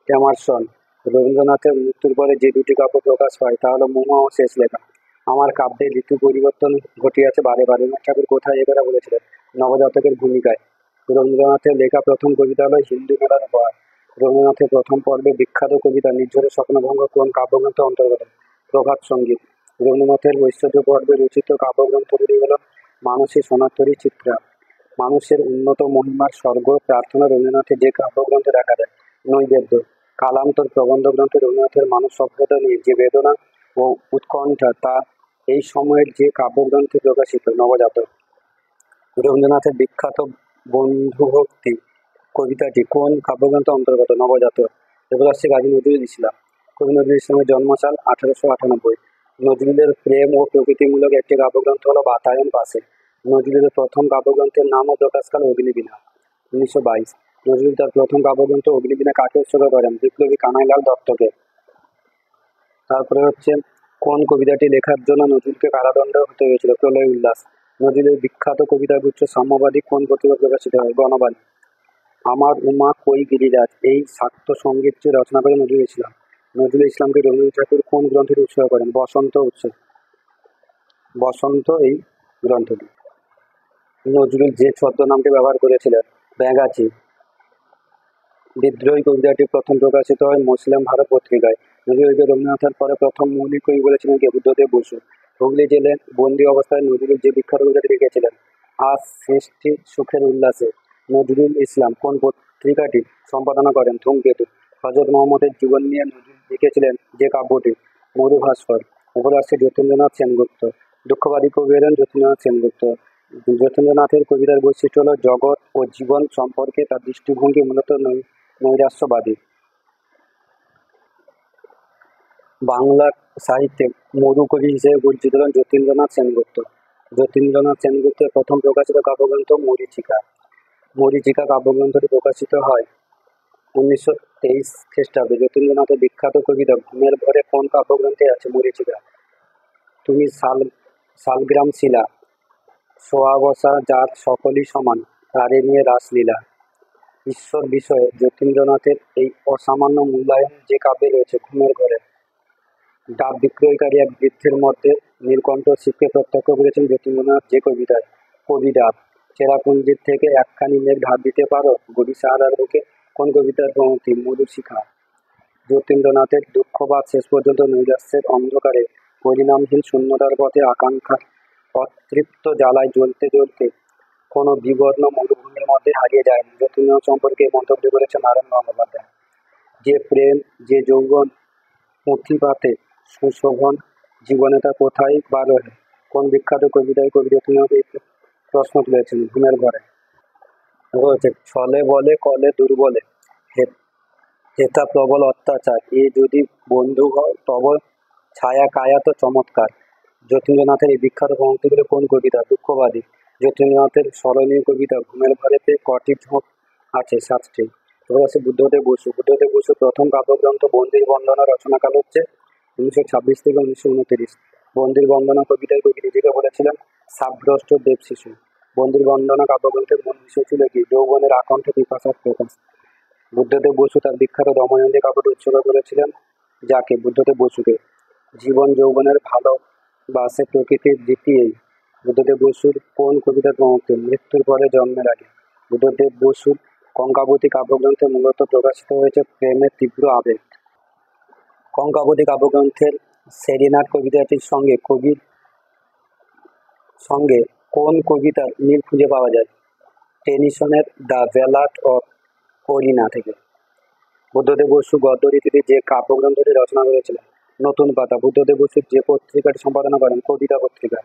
এমারসন। রবীন্দ্রনাথের মৃত্যুর পরে যে 2টি কাব্য প্রকাশ পায় তা হলো মহুয়া ও শেষ লেখা। আমার কাব্যে ঋতু পরিবর্তন ঘটিয়াছে বারে বারে। রবীন্দ্রনাথ ঠাকুর কোথায় এ কথা বলেছিলেন? নবজাতকের ভূমিকায়। রবীন্দ্রনাথের লেখা প্রথম কবিতা হল হিন্দু মেলার উপহার। রবীন্দ্রনাথের প্রথম পর্বে বিখ্যাত কবিতা নির্ঝরের স্বপ্নভঙ্গ কোন কাব্যগ্রন্থের অন্তর্গত? প্রভাত সঙ্গীত। রবীন্দ্রনাথের ঐশ্বর্য পর্বে রচিত কাব্যগ্রন্থগুলি হল মানসী, সোনারতরী, চিত্রা। মানুষের উন্নত মহিমার স্বর্গ প্রার্থনা রবীন্দ্রনাথের যে কাব্যগ্রন্থে দেখা যায়? নৈবেদ্য। কালান্তর প্রবন্ধ গ্রন্থে রবীন্দ্রনাথের মানব সভ্যতা নিয়ে যে বেদনা ও উৎকণ্ঠা তা এই সময়ের যে কাব্যগ্রন্থে প্রকাশিত? নবজাতক। রবীন্দ্রনাথের বিখ্যাত বন্ধুভক্তি কবিতাটি কোন কাব্যগ্রন্থ অন্তর্গত? নবজাতক। এবার আসছে কাজী নজরুল ইসলাম। কবি নজরুল ইসলামের জন্মসাল 1898। নজরুলের প্রেম ও প্রকৃতিমূলক একটি কাব্যগ্রন্থ হল বাতায়ন পাশে। নজরুলের প্রথম কাব্যগ্রন্থের নাম ও প্রকাশকাল অগ্নিবীণা, 1922। নজরুল তার প্রথম কাব্যগ্রন্থ অগ্নিবীণা কাকে উৎসর্গ করেন? বিপ্লবী কানাইলাল দত্তকে। তারপরে হচ্ছে কোন কবিতাটি লেখার জন্য নজরুলকে কারাদণ্ড হতে হয়েছিল? প্রলয় উল্লাস। নজরুলের বিখ্যাত কবিতাগুচ্ছ সাম্যবাদী কোন পত্রিকা প্রকাশিত হয়? গণবাণী। আমার উমা কই গিরিরাজ এই শাক্ত সঙ্গীতটি রচনা করেন নজরুল ইসলাম। নজরুল ইসলামকে রবীন্দ্রনাথ ঠাকুর কোন গ্রন্থটি উৎসর্গ করেন? বসন্ত এই গ্রন্থটি। নজরুল যে ছদ্মনামটি ব্যবহার করেছিলেন? ব্যাঙাচি। বিদ্রোহী কবিতাটি প্রথম প্রকাশিত হয় মুসলিম ভারত পত্রিকায়। নজরুলকে রবীন্দ্রনাথের পরে প্রথম মৌলিক কবি বলেছিলেন কে? বুদ্ধদেব বসু। হুগলি জেলে বন্দী অবস্থায় নজরুল যে বিখ্যাত কবিতাটি লিখেছিলেন? আজ সৃষ্টি সুখের উল্লাসে। নজরুল ইসলাম কোন পত্রিকাটি সম্পাদনা করেন? ধূমকেতু। হযরত মুহাম্মদের জীবন নিয়ে নজরুল লিখেছিলেন যে কাব্যটি? মরুভাস্কর। উপরে আসছে যতীন্দ্রনাথ সেনগুপ্ত। দুঃখবাদী কবি হলেন যতীন্দ্রনাথ সেনগুপ্ত। যতীন্দ্রনাথের কবিতার বৈশিষ্ট্য হল জগৎ ও জীবন সম্পর্কে তার দৃষ্টিভঙ্গি মূলত নৈরাশ্যবাদী। বাংলা সাহিত্যে মরুকবি হিসেবে পরিচিত হলেন যতীন্দ্রনাথ সেনগুপ্ত। যতীন্দ্রনাথ সেনগুপ্তের প্রথম প্রকাশিত কাব্যগ্রন্থ মরীচিকা। মরীচিকা কাব্যগ্রন্থটি প্রকাশিত হয় 1923 খ্রিস্টাব্দে। যতীন্দ্রনাথের বিখ্যাত কবিতা ঘুমের ঘরে কোন কাব্যগ্রন্থে আছে? মরীচিকা। তুমি শালগ্রাম শিলা, শোয়া বসা জাত সকলই সমান, তারে নিয়ে রাসলীলা। ঈশ্বর বিষয়ে যতীন্দ্রনাথের এই অসামান্য মূল্যায়ন যে কাব্যে রয়েছে ঘুমের ঘরে। ডাব বিক্রয়কারী এক বৃদ্ধের মধ্যে নীলকণ্ঠ শিবকে প্রত্যক্ষ করেছেন যতীন্দ্রনাথ যে কবিতায়। কবি ডাব, চেরাপুঞ্জির থেকে একখানি মেঘ ধার দিতে পারো, গভীর সাহারার বুকে, কোন কবিতার পংক্তি? মধুশিখা। যতীন্দ্রনাথের দুঃখবাদ শেষ পর্যন্ত নৈরাশ্যের অন্ধকারে, পরিণামহীন শূন্যতার পথে আকাঙ্ক্ষার অতৃপ্ত জ্বালায় জ্বলতে জ্বলতে কোনো বিবর্ণ মরুভূমির মধ্যে হারিয়ে যায়নি। যতীন্দ্রনাথ সম্পর্কে এই মন্তব্য করেছেন নারায়ণ গঙ্গোপাধ্যায়। যে প্রেম, যে যৌবন পুঁথিপাতে সুশোভন, জীবনে তা কোথায় বা রহে? কোন বিখ্যাত কবিতায় কবি যতীন্দ্রনাথ এই প্রশ্ন তুলেছেন? ঘুমের ঘরে। রয়েছে ছলে বলে কলে দুর্বলে, হেথা প্রবল অত্যাচার, এ যদি বন্ধু হয় তব ছায়া কায়া তো চমৎকার। যতীন্দ্রনাথের এই বিখ্যাত পংক্তিগুলো কোন কবিতা? দুঃখবাদী। যতীন্দ্রনাথের স্মরণীয় কবিতা ঘুমের ঘরেতে কটি ঝোঁক আছে? 7টি। এবার আছে বুদ্ধদেব বসু। বুদ্ধদেব বসুর প্রথম কাব্যগ্রন্থ বন্দির বন্দনা রচনাকাল হচ্ছে 1926 থেকে 1929। বন্দির বন্দনা কবিতায় কবি নিজেকে বলেছিলেন সাবভ্রষ্ট দেব শিশু। বন্দির বন্দনা কাব্যগ্রন্থের মূল বিষয় ছিল কি? যৌবনের আকণ্ঠ পিপাসার প্রকাশ। বুদ্ধদেব বসু তার বিখ্যাত দময়ন্তী কাব্যটি উৎসর্গ করেছিলেন যাকে? বুদ্ধদেব বসুকে। জীবন যৌবনের ভালোবাসে প্রকৃতির রীতি এই। বুদ্ধদেব বসুর কোন কবিতার পংক্তি? মৃত্যুর পরে জন্মের আগে। বুদ্ধদেব বসুর কঙ্কাবতী কাব্যগ্রন্থে মূলত প্রকাশিত হয়েছে প্রেমের তীব্র আবেগ। কঙ্কাবতী কাব্যগ্রন্থের সেরেনাড কবিতাটির সঙ্গে কোন কবিতার মিল খুঁজে পাওয়া যায়? টেনিসনের দ্য ব্যালাড অফ করিনা থেকে। বুদ্ধদেব বসু গদ্য রীতিতে যে কাব্যগ্রন্থটি রচনা করেছিলেন? নতুন পাতা। বুদ্ধদেব বসু যে পত্রিকাটি সম্পাদনা করেন? কবিতা পত্রিকা।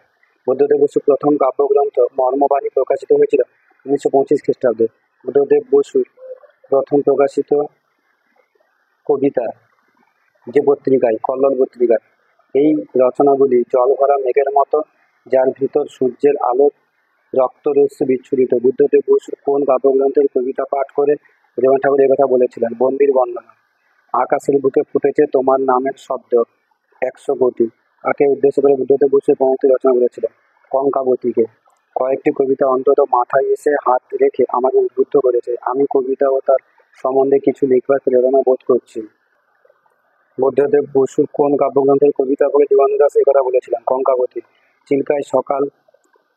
বুদ্ধদেব বসুর প্রথম কাব্যগ্রন্থ মর্মবাণী প্রকাশিত হয়েছিল 1925 খ্রিস্টাব্দে। বুদ্ধদেব বসুর প্রথম প্রকাশিত কবিতা যে পত্রিকায়? কল্লোল পত্রিকায়। এই রচনাগুলি জল ভরা মেঘের মতো, যার ভিতর সূর্যের আলোর রক্তরশ্মি বিচ্ছুরিত। বুদ্ধদেব বসুর কোন কাব্যগ্রন্থের কবিতা পাঠ করে রবীন্দ্রনাথ ঠাকুর একথা বলেছিলেন? বন্দির বন্দনা। আকাশের বুকে ফুটেছে তোমার নামের শব্দ 100 কোটি। কাকে উদ্দেশ্য করে বুদ্ধদেব বসু পংক্তি রচনা করেছিলেন? কঙ্কাবতীকে। কয়েকটি কবিতা অন্তত মাথায় এসে হাত রেখে আমাকে উদ্বুদ্ধ করেছে। আমি কবিতা ও তার সম্বন্ধে কিছু লিখবার প্রেরণা বোধ করছি। বুদ্ধদেব বসুর কোন কাব্যগ্রন্থের কবিতা পড়ে জীবনানন্দ দাশ এই কথা বলেছিলেন? কঙ্কাবতী। চিল্কায় সকাল।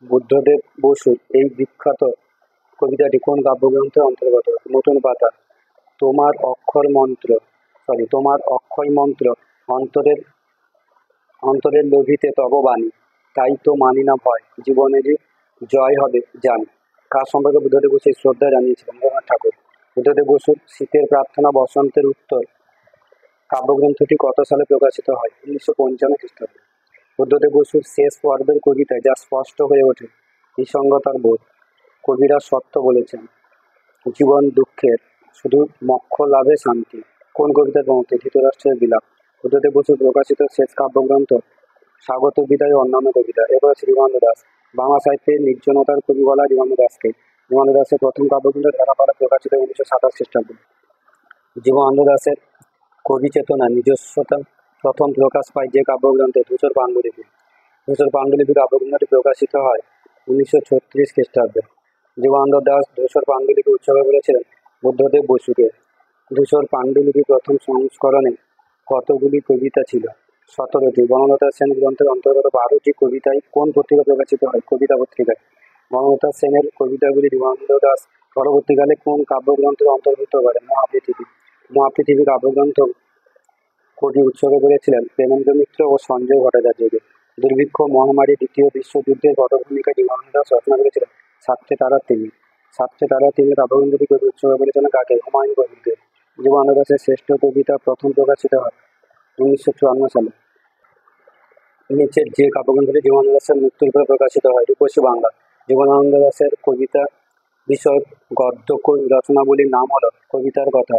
বুদ্ধদেব বসুর এই বিখ্যাত কবিতাটি কোন কাব্যগ্রন্থের অন্তর্গত? নতুন পাতা। তোমার অক্ষয় মন্ত্র অন্তরের অন্তরের লোভিতে তব বাণী, তাই তো মানি না ভয়, জীবনেরই জয় হবে জানি। কার সম্পর্কে বুদ্ধদেব বসু এই শ্রদ্ধা জানিয়েছিলেন? রবীন্দ্রনাথ ঠাকুর। বুদ্ধদেব বসুর শীতের প্রার্থনা বসন্তের উত্তর কাব্যগ্রন্থটি কত সালে প্রকাশিত হয়? 1955 খ্রিস্টাব্দে। বুদ্ধদেব বসুর শেষ পর্বের কবিতায় যা স্পষ্ট হয়ে ওঠে নিঃসঙ্গতার বোধ। কবিরা সত্য বলেছেন, জীবন দুঃখের, শুধু মোক্ষ লাভে শান্তি। কোন কবিতার পংক্তি? ধৃতরাষ্ট্রের বিলাপ। বুদ্ধদেব বসুর প্রকাশিত শেষ কাব্যগ্রন্থ স্বাগত বিদায় ও অন্যান্য কবিতা। এরপর আছে জীবনানন্দ দাশ। বাংলা সাহিত্যের নির্জনতার কবি বলা জীবনানন্দ দাশকে। জীবনানন্দ দাশের প্রথম কাব্যগ্রন্থ ধারাপালা প্রকাশিত 1927 খ্রিস্টাব্দে। জীবনানন্দ দাশের কবি চেতনা নিজস্বতা প্রথম প্রকাশ পায় যে কাব্যগ্রন্থে? ধূসর পাণ্ডুলিপি। ধূসর পাণ্ডুলিপি কাব্যগ্রন্থটি প্রকাশিত হয় 1936 খ্রিস্টাব্দে। জীবনানন্দ দাশ ধূসর পাণ্ডুলিপি উৎসর্গ করেছিলেন বুদ্ধদেব বসুকে। ধূসর পাণ্ডুলিপি প্রথম সংস্করণে কতগুলি কবিতা ছিল? 17টি। বনলতা সেন গ্রন্থের অন্তর্গত 12টি কবিতায় কোন পত্রিকা প্রকাশিত হয়? কবিতা পত্রিকায়। বনলতা সেনের কবিতাগুলি জীবনানন্দ দাশ পরবর্তীকালে কোন কাব্যগ্রন্থের অন্তর্ভুক্ত করেন? মহাপৃথিবী। মহাপৃথিবী কাব্যগ্রন্থ কবি উৎসর্গ করেছিলেন প্রেমেন্দ্র মিত্র ও সঞ্জয় ভট্টাচার্যকে। দুর্ভিক্ষ মহামারী দ্বিতীয় বিশ্বযুদ্ধের পটভূমিকায় জীবনানন্দ দাশ রচনা করেছিলেন সাতটে তারা তিমি। সাতটে তারা তিমি কাব্যগ্রন্থটি কবি উৎসর্গ করেছিলেন কাকে? হুমায়ুন কবিরকে। জীবনানন্দ দাশের শ্রেষ্ঠ কবিতা প্রথম প্রকাশিত হয় 1954 সালে। নিচের যে কাব্যগ্রন্থটি জীবনানন্দ দাশের মৃত্যুর পরে প্রকাশিত হয়? রূপসী বাংলা। জীবনানন্দ দাশের কবিতা বিষয়ক গদ্য রচনাবলীর নাম হলো কবিতার কথা।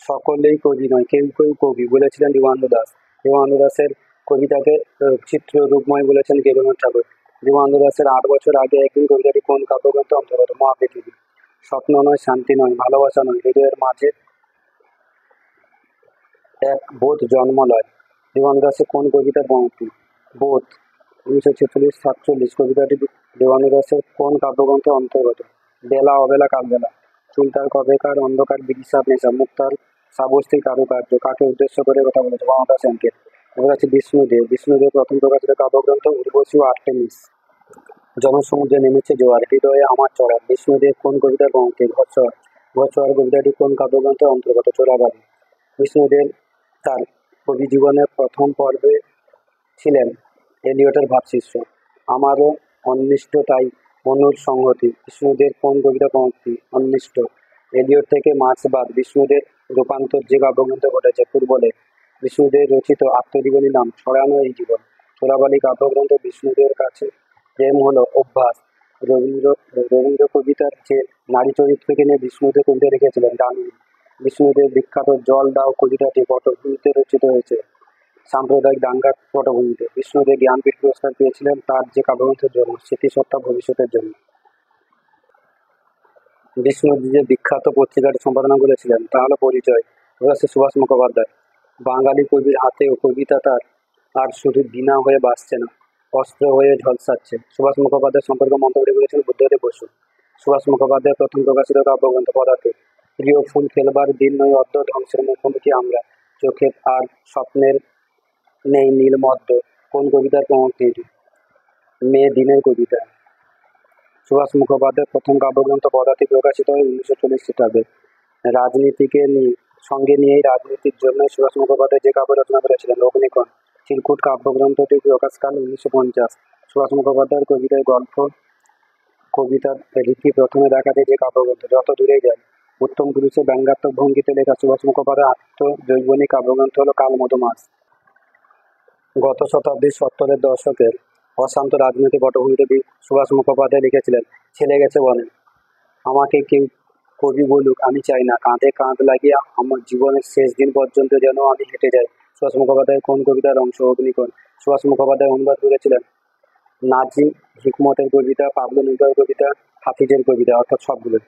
সকলেই কবি নয়, কেউ কেউ কবি বলেছিলেন জীবনানন্দ দাশ। জীবনানন্দ দাশের কবিতাকে চিত্র রূপময় বলেছেন রবীন্দ্রনাথ ঠাকুর। জীবনানন্দ দাশের 8 বছর আগে একদিন কবিতাটি কোন কাব্যগ্রন্থ অন্তর্গত? মহাপৃথিবী। স্বপ্ন নয়, শান্তি নয়, ভালোবাসা নয়, হৃদয়ের মাঝে এক বোধ জন্ম লয়। জীবনানন্দ দাশের কোন কবিতার পংক্তি? বোধ। 1946-47 কবিতাটি দেওয়ানি দাসের কোন কাব্যগ্রন্থের অন্তর্গত? বেলা অবেলা কালবেলা, চুলতার কবেকার, অন্ধকার বিদিশার নেশা, মুক্তার সাবস্ত্রী কারুকার্য, কাকে উদ্দেশ্য করে কথা বলেছে? মমতা সেনকে। এবার আছে বিষ্ণুদেব। বিষ্ণুদেব প্রথম প্রকাশিত কাব্যগ্রন্থ উর্বশী ও আর্টেমিস। জনসমুদ্রে নেমেছে জোয়ার, হৃদয়ে আমার চড়ার। বিষ্ণুদেব কোন কবিতার পঙ্ক্তি? ঘোড়সওয়ার। ঘোড়সওয়ার কবিতাটি কোন কাব্যগ্রন্থের অন্তর্গত? চোরাবালি। বিষ্ণুদেব তার কবি জীবনের প্রথম পর্বে ছিলেন এলিয়টের ভাবশিষ্য। আমারও অন্বিষ্ট তাই অনুর সংহতি। বিষ্ণুদেব কোন কবিতা পঙ্ক্তি? অন্বিষ্ট। এলিয়ট থেকে মার্ক্সবাদ, বিষ্ণুদেব রূপান্তর যে কাব্যগ্রন্থ ঘটেছে? পূর্বলেখ। বিষ্ণুদেব রচিত আত্মজীবনী নাম ছড়ানো এই জীবন। চোরাবালি কাব্যগ্রন্থে বিষ্ণুদেবের কাছে প্রেম হলো অভ্যাস। রবীন্দ্র রবীন্দ্র কবিতার যে নারী চরিত্রকে নিয়ে বিষ্ণুদেব কবিতা লিখেছিলেন দামিনী। বিষ্ণুদেব বিখ্যাত জল দাও কবিতাটি পটভূমিতে রচিত হয়েছে সাম্প্রদায়িক দাঙ্গার পটভূমিতে। বিষ্ণুদেব জ্ঞানপীঠ পুরস্কার পেয়েছিলেন তার যে কাব্যগ্রন্থের জন্য? স্মৃতিসত্তা ভবিষ্যতের জন্য। বিষ্ণুদেব যে বিখ্যাত পত্রিকাটি সম্পাদনা করেছিলেন তা হলো পরিচয়। সুভাষ মুখোপাধ্যায়। বাঙালি কবির হাতেও কবিতা তার আর শুধু বীণা হয়ে বাজছে না, অস্ত্র হয়ে ঝলসাচ্ছে। সুভাষ মুখোপাধ্যায় সম্পর্কে মন্তব্য করেছেন বুদ্ধদেব বসু। সুভাষ মুখোপাধ্যায়ের প্রথম প্রকাশিত কাব্যগ্রন্থ পদাতিক। প্রিয় ফুল ফেলবার দিন নয় অদ্য, ধ্বংসের মুখোমুখি আমরা, চোখে আর স্বপ্নের নেই নীলমদ্য। কোন কবিতার পঙ্ক্তি এটি? মেয়ে দিনের কবিতা। সুভাষ মুখোপাধ্যায়ের প্রথম কাব্যগ্রন্থ পদাতিক প্রকাশিত হয় 1940 খ্রিস্টাব্দে। রাজনীতিকে সঙ্গে নিয়েই রাজনীতির জন্য সুভাষ মুখোপাধ্যায় যে কাব্য রচনা করেছিলেন অগ্নিকণ। চিরকুট কাব্যগ্রন্থটি প্রকাশকাল 1950। সুভাষ মুখোপাধ্যায়ের কবিতায় গল্প কবিতার রীতি প্রথমে দেখা যায় যে কাব্যগ্রন্থ যত দূরেই যায়। উত্তম পুরুষের ব্যঙ্গাত্মক ভঙ্গিতে লেখা সুভাষ মুখোপাধ্যায়ের আত্মজৈবনী কাব্যগ্রন্থ হল কাল মধুমাস। গত শতাব্দীর 70-এর দশকের অশান্ত রাজনৈতিক পটভূমিতে সুভাষ মুখোপাধ্যায় লিখেছিলেন ছেলে গেছে বনে, আমাকে কেউ কবি বলুক আমি চাই না, কাঁধে কাঁধ লাগিয়ে আমার জীবনের শেষ দিন পর্যন্ত যেন আমি হেঁটে যাই। সুভাষ মুখোপাধ্যায়ের কোন কবিতার অংশ? অগ্নিকণ। সুভাষ মুখোপাধ্যায় অনুবাদ করেছিলেন নাজিম হিকমতের কবিতা, পাবলো নেরুদার কবিতা, হাফিজের কবিতা, অর্থাৎ সবগুলো।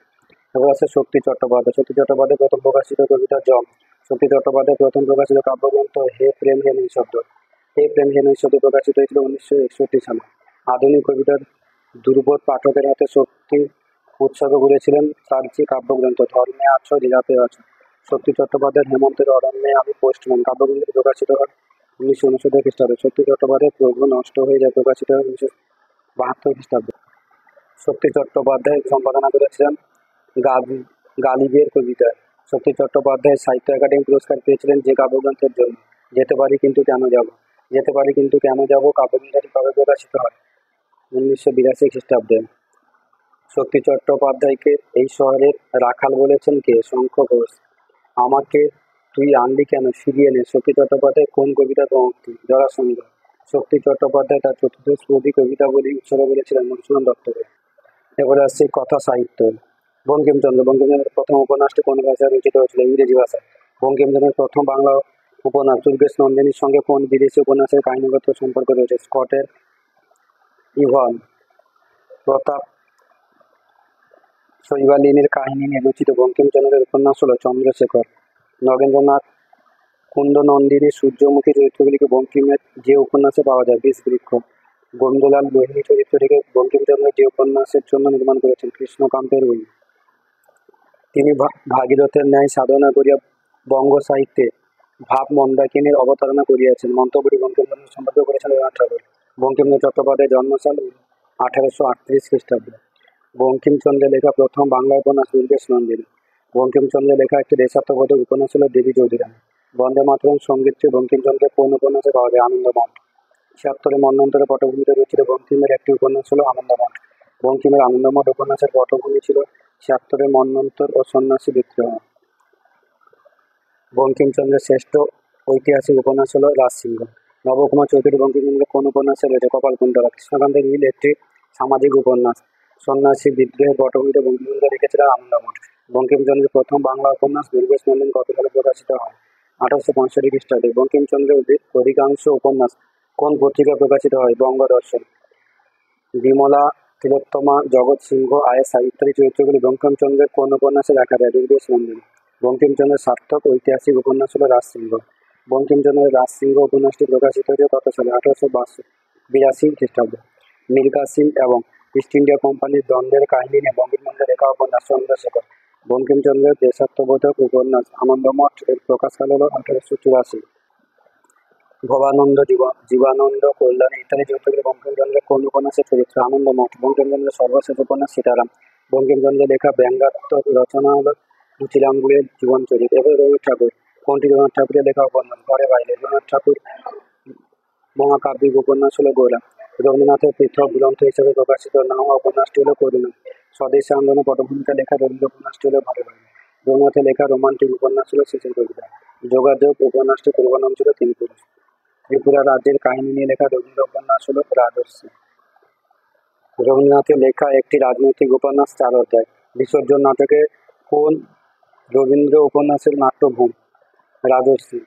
এবার আছে শক্তি চট্টোপাধ্যায়। শক্তি চট্টোপাধ্যায় প্রথম প্রকাশিত কবিতা জম। শক্তি চট্টোপাধ্যায় প্রথম প্রকাশিত কাব্যগ্রন্থ হে প্রেম হে নিঃশব্দ। হে প্রেম হে নিঃশব্দ প্রকাশিত হয়েছিল 1961 সালে। আধুনিক কবিতার দুর্বোধ পাঠকের হাতে শক্তি উৎসর্গ করেছিলেন তার যে কাব্যগ্রন্থ ধর্মে আছো লীলাতে আছো। শক্তি চট্টোপাধ্যায়ের হেমন্তের অরণ্যে আমি পোস্টম্যান কাব্যগ্রন্থটি প্রকাশিত হয় 1969 খ্রিস্টাব্দে। শক্তি চট্টোপাধ্যায় প্রভু নষ্ট হয়ে যায় প্রকাশিত হয় 1972 খ্রিস্টাব্দে। শক্তি চট্টোপাধ্যায় সম্পাদনা করেছিলেন গালিবের কবিতা। শক্তি চট্টোপাধ্যায় সাহিত্য একাডেমি পুরস্কার পেয়েছিলেন যে কাব্যগ্রন্থের জন্য? যেতে পারি কিন্তু কেন যাব। যেতে পারি কিন্তু কেন যাব কাব্যগ্রন্থটি কবে প্রকাশিত হয়? 1982 খ্রিস্টাব্দে। শক্তি চট্টোপাধ্যায়কে এই শহরের রাখাল বলেছেন কে? শঙ্খ ঘোষ। আমাকে তুই আনলি কেন ফিরিয়ে নে। শক্তি চট্টোপাধ্যায় কোন কবিতার পঙ্ক্তি? জরাসন্ধ। শক্তি চট্টোপাধ্যায় তার চতুর্দশপদী কবিতাবলী উৎসর্গ করেছিলেন মধুসূদন দত্তকে। এবারে আসছে কথা সাহিত্য। বঙ্কিমচন্দ্র। বঙ্কিমচন্দ্রের প্রথম উপন্যাসটি কোন ভাষায় রচিত হয়েছিল? ইংরেজি ভাষায়। বঙ্কিমচন্দ্রের প্রথম বাংলা উপন্যাস দুর্গেশ নন্দিনীর সঙ্গে কোন বিদেশি উপন্যাসের কাহিনীগত সম্পর্ক রয়েছে? স্কটের ইভন প্রতাপ শৈবালিনীর কাহিনী নিয়ে রচিত বঙ্কিমচন্দ্রের উপন্যাস হল চন্দ্রশেখর। নগেন্দ্রনাথ কুন্দনন্দিনীর সূর্যমুখী চরিত্রগুলিকে বঙ্কিমের যে উপন্যাসে পাওয়া যায়? বিষবৃক্ষ। গোবিন্দলাল মোহিনী চরিত্রটিকে বঙ্কিমচন্দ্র যে উপন্যাসের জন্য নির্মাণ করেছেন? কৃষ্ণকান্তের বই। তিনি ভাগীরথের ন্যায় সাধনা করিয়া বঙ্গ সাহিত্যে ভাব মন্দাকিনীর অবতারণা করিয়াছেন। মন্তব্যটি বঙ্কিমচন্দ্র সম্পর্কে করেছেন রবীন্দ্রনাথ ঠাকুর। বঙ্কিমচন্দ্র চট্টোপাধ্যায়ের জন্মসাল 1838 খ্রিস্টাব্দে। বঙ্কিমচন্দ্রের লেখা প্রথম বাংলা উপন্যাস দুর্গেশ নন্দিনী। বঙ্কিমচন্দ্রের লেখা একটি দেশাত্মবোধক উপন্যাস হল দেবী চৌধুরানী। বন্দে মাতরম সঙ্গীতটি বঙ্কিমচন্দ্রের কোন উপন্যাসে পাওয়া যায়? আনন্দমঠ। 76-এ মন্বন্তরের পটভূমিতে রচিত বঙ্কিমের একটি উপন্যাস হল আনন্দমঠ। বঙ্কিমের আনন্দমঠ উপন্যাসের পটভূমি ছিল 76-এর মন্বন্তর ও সন্ন্যাসী বিদ্রোহ। বঙ্কিমচন্দ্রের শ্রেষ্ঠ ঐতিহাসিক উপন্যাস হল রাজসিংহ। নবকুমার চৌধুরী বঙ্কিমচন্দ্রের কোন উপন্যাসে রয়েছে? কপালকুণ্ডলা। কৃষ্ণকান্তের নীল একটি সামাজিক উপন্যাস। সন্ন্যাসী বিদ্রোহের পটভূমিতে বঙ্কিমচন্দ্র লিখেছিলেন আনন্দমঠ। বঙ্কিমচন্দ্রের প্রথম বাংলা উপন্যাস দুর্গেশ নন্দিনী কত সালে প্রকাশিত হয়? 1865 খ্রিস্টাব্দে। বঙ্কিমচন্দ্রের অধিকাংশ উপন্যাস কোন পত্রিকায় প্রকাশিত হয়? বঙ্গদর্শন। বিমলা, তিলোত্তমা, জগৎ সিংহ, আয়েশা ইত্যাদি চরিত্রগুলি বঙ্কিমচন্দ্রের কোন উপন্যাসে দেখা যায়? দুর্গেশ নন্দিনী। বঙ্কিমচন্দ্রের সার্থক ঐতিহাসিক উপন্যাস হল রাজসিংহ। বঙ্কিমচন্দ্রের রাজসিংহ উপন্যাসটি প্রকাশিত হয়েছে কত সালে? 1862 বিরাশি খ্রিস্টাব্দে। মীর কাসিম এবং ইস্ট ইন্ডিয়া কোম্পানির দ্বন্দ্বের কাহিনী নিয়ে বঙ্কিমচন্দ্রের লেখা উপন্যাস চন্দ্রশেখর। বঙ্কিমচন্দ্রের দেশাত্মবোধক উপন্যাস আনন্দমঠ এর প্রকাশকাল হল 1884। ভবানন্দ, জীবানন্দ, কল্যাণী ইত্যাদি চরিত্রগুলি বঙ্কিমচন্দ্রের কোন উপন্যাসের চরিত্র? আনন্দমঠ। বঙ্কিমচন্দ্রের সর্বশেষ উপন্যাস সীতারাম। বঙ্কিমচন্দ্রের লেখা ব্যঙ্গাত্মক রচনা হল রুচিরামগুলের জীবন চরিত। এবার রবীন্দ্রনাথ ঠাকুর। কোনটি রবীন্দ্রনাথ ঠাকুরের লেখা উপন্যাস? ঘরে বাইরে। রবীন্দ্রনাথ ঠাকুর মহাকাব্যিক উপন্যাস হল গোরা। রবীন্দ্রনাথের পৃথক গ্রন্থ হিসেবে প্রকাশিত না হওয়া উপন্যাসটি হল করুণা। স্বদেশী আন্দোলনের পটভূমিকা লেখা রবীন্দ্র উপন্যাসটি হল ঘরে বাইরে। রবীন্দ্রনাথের লেখা রোমান্টিক উপন্যাস হল শেষের কবিতা। যোগাযোগ উপন্যাসটির পূর্ব নাম ছিল তিন পুরুষ। ত্রিপুরা রাজ্যের কাহিনী নিয়ে লেখা রবীন্দ্র উপন্যাস হল রাজর্ষি। রবীন্দ্রনাথের লেখা একটি রাজনৈতিক উপন্যাস 4 অধ্যায়। বিসর্জন নাটকে কোন রবীন্দ্র উপন্যাসের নাট্যভূম? রাজর্ষি।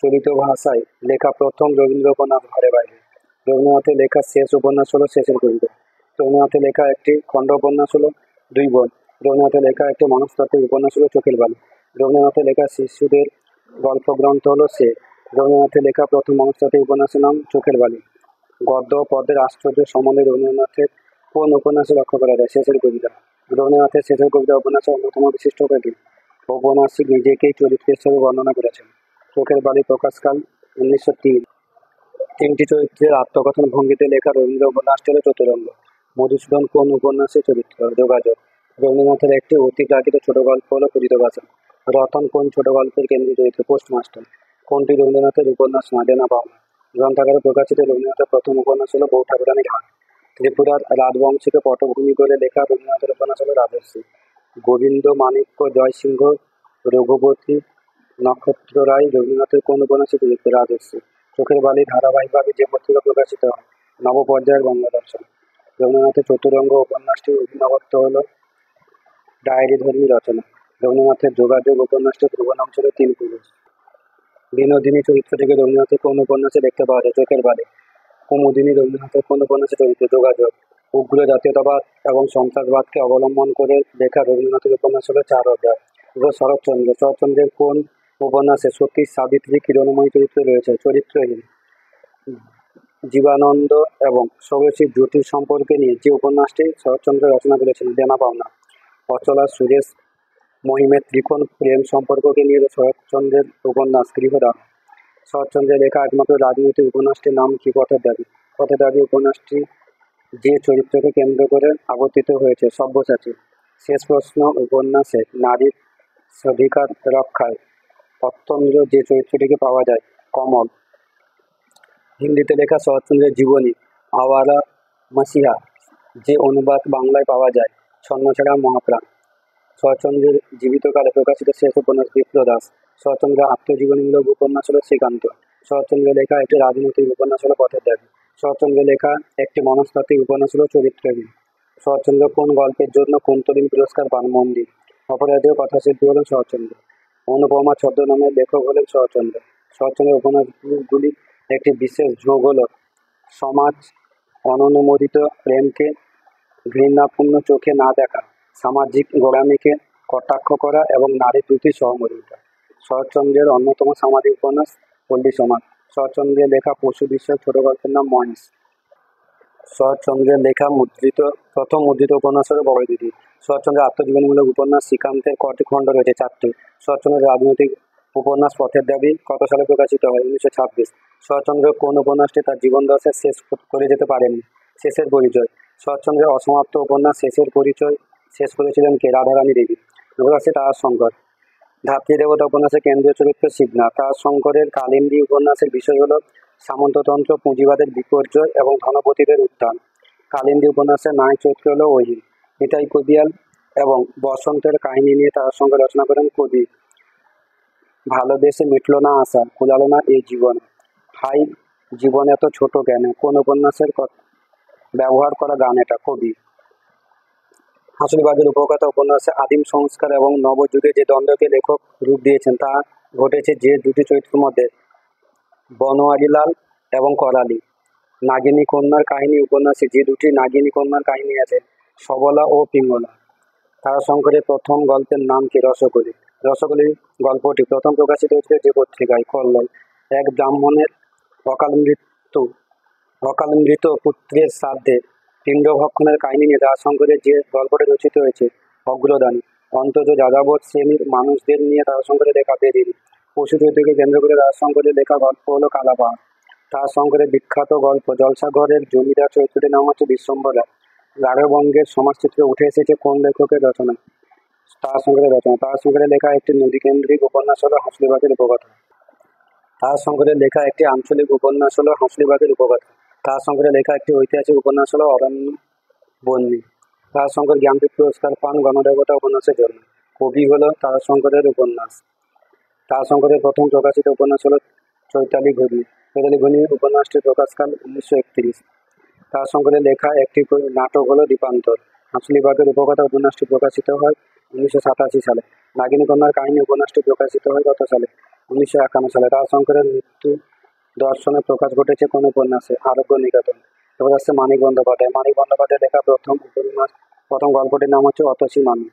চলিত ভাষায় লেখা প্রথম রবীন্দ্র উপন্যাস ঘরে বাইরে। রবীন্দ্রনাথের লেখা শেষ উপন্যাস হল শেষের কবিতা। রবীন্দ্রনাথের লেখা একটি খণ্ড উপন্যাস হল দুই বোন। রবীন্দ্রনাথের লেখা একটি মনস্তাত্ত্বিক উপন্যাস হল চোখের বালি। রবীন্দ্রনাথের লেখা শিশুদের গল্প গ্রন্থ হল সে। রবীন্দ্রনাথের লেখা প্রথম মনস্তাত্ত্বিক উপন্যাসের নাম চোখের বালি। গদ্য ও পদ্যের আশ্চর্য সম্বন্ধে রবীন্দ্রনাথের কোন উপন্যাসে লক্ষ্য করা যায়? শেষের কবিতা। রবীন্দ্রনাথের শেষের কবিতা উপন্যাসের অন্যতম বিশিষ্টতা কি? ঔপন্যাসিক নিজেকেই চরিত্র হিসেবে বর্ণনা করেছেন। চোখের বালি প্রকাশকাল 1903। তিনটি চরিত্রের আত্মকথন ভঙ্গিতে লেখা রবীন্দ্র উপন্যাসটি হল চতুরঙ্গ। মধুসূদন কোন উপন্যাসের চরিত্র? যোগাযোগ। রবীন্দ্রনাথের একটি অতিপ্রাকৃত ছোট গল্প হল পতিত পাঁচালী। রতন কোন ছোট গল্পের কেন্দ্রীয় চরিত্র? পোস্টমাস্টার। কোনটি রবীন্দ্রনাথের উপন্যাস না? দেনা পাওনা। গ্রন্থাগারে প্রকাশিত রবীন্দ্রনাথের প্রথম উপন্যাস হল বউ ঠাকুরানীর হাট। ত্রিপুরার রাজবংশীকে পটভূমি করে লেখা রবীন্দ্রনাথের উপন্যাস হল রাজর্ষি। গোবিন্দ মাণিক্য জয়সিংহ, রঘুপতি, নক্ষত্ররায় রবীন্দ্রনাথের কোন উপন্যাসের চরিত্র? রাজর্ষি। চোখের বালি ধারাবাহিকভাবে যে পত্রিকা প্রকাশিত হয়? নবপর্যায়ের বঙ্গদর্শন। রবীন্দ্রনাথের চতুরঙ্গ উপন্যাসটির অভিনবত্ব হল ডায়েরিধর্মী রচনা। রবীন্দ্রনাথের যোগাযোগ উপন্যাসটির পূর্ব নাম ছিল তিন পুরুষ। বিনোদিনী চরিত্রটিকে রবীন্দ্রনাথের কোন উপন্যাসে দেখতে পাওয়া যায়? চোখের বালি। কুমুদিনী রবীন্দ্রনাথের কোন উপন্যাসে চরিত্র? যোগাযোগ। উগ্র জাতীয়তাবাদ এবং সন্ত্রাসবাদকে অবলম্বন করে লেখা রবীন্দ্রনাথের উপন্যাস হল 4 অধ্যায়। শরৎচন্দ্র। শরৎচন্দ্রের কোন উপন্যাসে সতী, সাবিত্রী, কিরণময়ী চরিত্র রয়েছে? চরিত্রহীন। জীবানন্দ এবং ষোড়শীর জটিল সম্পর্কে নিয়ে যে উপন্যাসটি শরৎচন্দ্র রচনা করেছিলেন? দেনা পাওনা। অচলা সুরেশ মহিমের ত্রিকোণ প্রেম সম্পর্ককে নিয়ে শরৎচন্দ্রের উপন্যাস গৃহদাহ। শরৎচন্দ্রের লেখা একমাত্র রাজনৈতিক উপন্যাসটির নাম কি? পথের দাবি। পথের দাবি উপন্যাসটি যে চরিত্রকে কেন্দ্র করে আবর্তিত হয়েছে? সব্যসাচী। শেষ প্রশ্ন উপন্যাসে নারীর স্বাধিকার রক্ষায় অত্যন্ত্র যে চরিত্রটিকে পাওয়া যায়? কমল। হিন্দিতে লেখা শরৎচন্দ্রের জীবনী আওয়ারা মাসিহা যে অনুবাদ বাংলায় পাওয়া যায়? ছন্নছাড়া মহাপ্রাণ। শরৎচন্দ্রের জীবিতকালে প্রকাশিত শেষ উপন্যাস বিপ্রদাস। শরৎচন্দ্রের আত্মজীবনীমূলক উপন্যাস হল শ্রীকান্ত। শরৎচন্দ্রের লেখা একটি রাজনৈতিক উপন্যাস হল পথের দাবি। শরৎচন্দ্রের লেখা একটি মনস্তাত্ত্বিক উপন্যাস হল চরিত্রহীন। শরৎচন্দ্র কোন গল্পের জন্য কুন্তলীন পুরস্কার পান? মন্দির। অপরাজেয় কথাশিল্পী হলেন শরৎচন্দ্র। অনুপমা ছদ্মনামের লেখক হলেন শরৎচন্দ্র। শরৎচন্দ্রের উপন্যাসগুলির একটি বিশেষ ঝোঁক হল সমাজ অননুমোদিত প্রেমকে ঘৃণাপূর্ণ চোখে না দেখা, সামাজিক গোঁড়ামিকে কটাক্ষ করা এবং নারীর প্রতি সহমর্মিতা। শরৎচন্দ্রের অন্যতম সামাজিক উপন্যাস পল্লী সমাজ। শরৎচন্দ্রের লেখা পশু বিষয়ক ছোট গল্পের নাম মহেশ। শরৎচন্দ্রের লেখা প্রথম মুদ্রিত উপন্যাস হল বড় দিদি। শরৎচন্দ্রের আত্মজীবনীমূলক উপন্যাস শ্রীকান্তের কটি খণ্ড রয়েছে? 4টি। শরৎচন্দ্রের রাজনৈতিক উপন্যাস পথের দাবি কত সালে প্রকাশিত হয়? 1926। শরৎচন্দ্র কোন উপন্যাসটি তার জীবদ্দশায় শেষ করে যেতে পারেননি? শেষের পরিচয়। শরৎচন্দ্রের অসমাপ্ত উপন্যাস শেষের পরিচয় শেষ করেছিলেন কে? রাধারানী দেবী। প্রকাশে তারাশঙ্কর। ধাত্রীদেবতা উপন্যাসের কেন্দ্রীয় চরিত্র শিবনা। তারাশঙ্করের কালিন্দী উপন্যাসের বিষয় হল সামন্ততন্ত্র, পুঁজিবাদের বিপর্যয় এবং ধনপতিদের উত্থান। কালিন্দী উপন্যাসের নায়ক চরিত্র হল অহির। নিতাই কবিয়াল এবং বসন্তের কাহিনী নিয়ে তারাশঙ্কর রচনা করেন কবি। ভালোবেসে মিটল না আশা, কুলালো না এই জীবন, হাই জীবন এত ছোট কেন কোন উপন্যাসের ব্যবহার করা গান এটা? কবি। হাঁসুলিবাগের উপকথা উপন্যাসে আদিম সংস্কার এবং নবযুগে যে দ্বন্দ্বকে লেখক রূপ দিয়েছেন তা ঘটেছে যে দুটি চরিত্রের মধ্যে? বনোয়ারিলাল এবং করালি। নাগিনী কন্যার কাহিনী উপন্যাসে যে দুটি নাগিনী কন্যার কাহিনী আছে? সবলা ও পিঙ্গলা। তারাশঙ্করের প্রথম গল্পের নাম কি? রসকলি। রসকলি গল্পটি প্রথম প্রকাশিত হয়েছিল যে পত্রিকায়? কল্লোল। এক ব্রাহ্মণের অকাল মৃত্যু অকাল মৃত পুত্রের শ্রাদ্ধে পিণ্ডভক্ষণের কাহিনী নিয়ে তারাশঙ্করের যে গল্পটি রচিত হয়েছে অগ্রদানী, অন্তত যাযাবর শ্রেণীর মানুষদের নিয়ে তারাশঙ্করের লেখা বেরিয়ে। পশু চরিত্রকে কেন্দ্র করে তারাশঙ্করের লেখা গল্প হলো কালাপাহাড়। তারাশঙ্করের বিখ্যাত গল্প জলসাঘরের জমিদার চরিত্রটির নাম হচ্ছে বিশ্বম্ভর রায়। রাঘবঙ্গের সমাজচিত্রে উঠে এসেছে কোন লেখকের রচনায়? তারাশঙ্করের রচনা। তারাশঙ্করের লেখা একটি নদীকেন্দ্রিক উপন্যাস হলো হাঁসলিবাগের উপকথা। তারাশঙ্করের লেখা একটি আঞ্চলিক উপন্যাস হলো হাঁসলিবাগের উপকথা। তারাশঙ্করের লেখা একটি ঐতিহাসিক উপন্যাস হলো অরণ্য বন্যী। তারাশঙ্কর জ্ঞানপীঠ পুরস্কার পান গণদেবতা উপন্যাসের জন্য। কবি হলো তারাশঙ্করের উপন্যাস। তারাশঙ্করের প্রথম প্রকাশিত উপন্যাস হলো চৈতালি ঘূর্ণি। চৈতালি ঘূর্ণি উপন্যাসটির প্রকাশকাল 1931। তারাশঙ্করের লেখা একটি নাটক হলো দ্বীপান্তর। হাঁসলিবাগের উপকথা উপন্যাসটি প্রকাশিত হয় 1987 সালে। নাগিনী কন্যার কাহিনী উপন্যাসটি প্রকাশিত হয় কত সালে? 1951 সালে। তারাশঙ্করের মৃত্যু দর্শনে প্রকাশ ঘটেছে কোন উপন্যাসে? আরোগ্য নিকেতন। এবার আসছে মানিক বন্দ্যোপাধ্যায়। মানিক বন্দ্যোপাধ্যায় লেখা প্রথম গল্পটির নাম হচ্ছে অতসী মানু।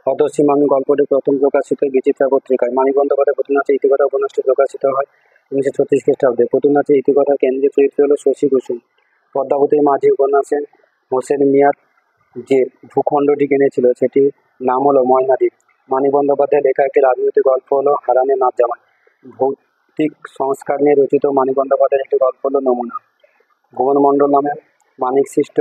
অতসী মানু গল্পটি প্রথম প্রকাশিত হয় বিচিত্রা পত্রিকায়। মানিক বন্দ্যোপাধ্যায় প্রথম নাচে ইতিকথা উপন্যাসটি প্রকাশিত হয় 1936 খ্রিস্টাব্দে। প্রথম নাচে ইতিকথার কেন্দ্রীয় চরিত্র হল শশী কুসুম। পদ্মাবতীর মাঝি উপন্যাসে হোসেন মিয়ার যে ভূখণ্ডটি কিনেছিল সেটির নাম হলো ময়নাদ্বীপ। মানিক বন্দ্যোপাধ্যায়ের লেখা একটি রাজনৈতিক গল্প হলো হারানের নাচ জামাই। ভৌতিক সংস্কার নিয়ে রচিত মানিক বন্দ্যোপাধ্যায়ের একটি গল্প হলো নমুনা। ভুবন মণ্ডল নামে মানিক সৃষ্ট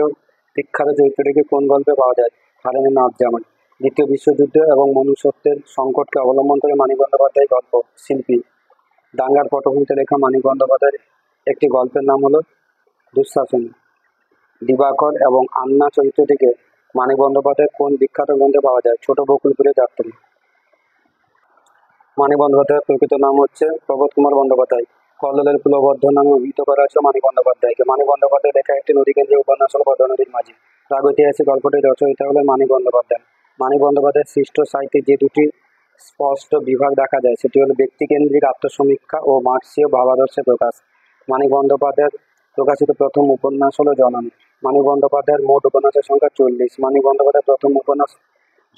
বিখ্যাত চরিত্রটিকে কোন গল্পে পাওয়া যায়? হারানের নাচ জামাই। দ্বিতীয় বিশ্বযুদ্ধ এবং মনুষ্যত্বের সংকটকে অবলম্বন করে মানিক বন্দ্যোপাধ্যায় গল্প শিল্পী। দাঙ্গার পটভূমিতে লেখা মানিক বন্দ্যোপাধ্যায়ের একটি গল্পের নাম হলো দুঃশাসন। দিবাকর এবং আন্না চরিত্রটিকে মানিক বন্দ্যোপাধ্যায়ের কোন বিখ্যাত গ্রন্থে পাওয়া যায়? ছোট বকুলপুরের যাত্রী। মানিক বন্দ্যোপাধ্যায়ের প্রকৃত নাম হচ্ছে প্রবোধ কুমার বন্দ্যোপাধ্যায়। কল্লোলের কুলবদ্ধ নামে অভিহিত করা হয়েছিল মানিক বন্দ্যোপাধ্যায়কে। মানিক বন্দ্যোপাধ্যায় লেখা একটি নদীকেন্দ্রীয় উপন্যাস হল পদ্মা নদীর মাঝি। প্রাগৈতিহাসিক গল্পটির রচয়িতা হলেন মানিক বন্দ্যোপাধ্যায়। মানিক বন্দ্যোপাধ্যায়ের সৃষ্ট সাহিত্যে যে দুটি স্পষ্ট বিভাগ দেখা যায় সেটি হল ব্যক্তিকেন্দ্রিক আত্মসমীক্ষা ও মার্ক্সীয় ভাবাদর্শের প্রকাশ। মানিক বন্দ্যোপাধ্যায়ের প্রকাশিত প্রথম উপন্যাস হল জননী। মানিক বন্দ্যোপাধ্যায়ের মোট উপন্যাসের সংখ্যা 40। মানিক বন্দ্যোপাধ্যায়ের প্রথম উপন্যাস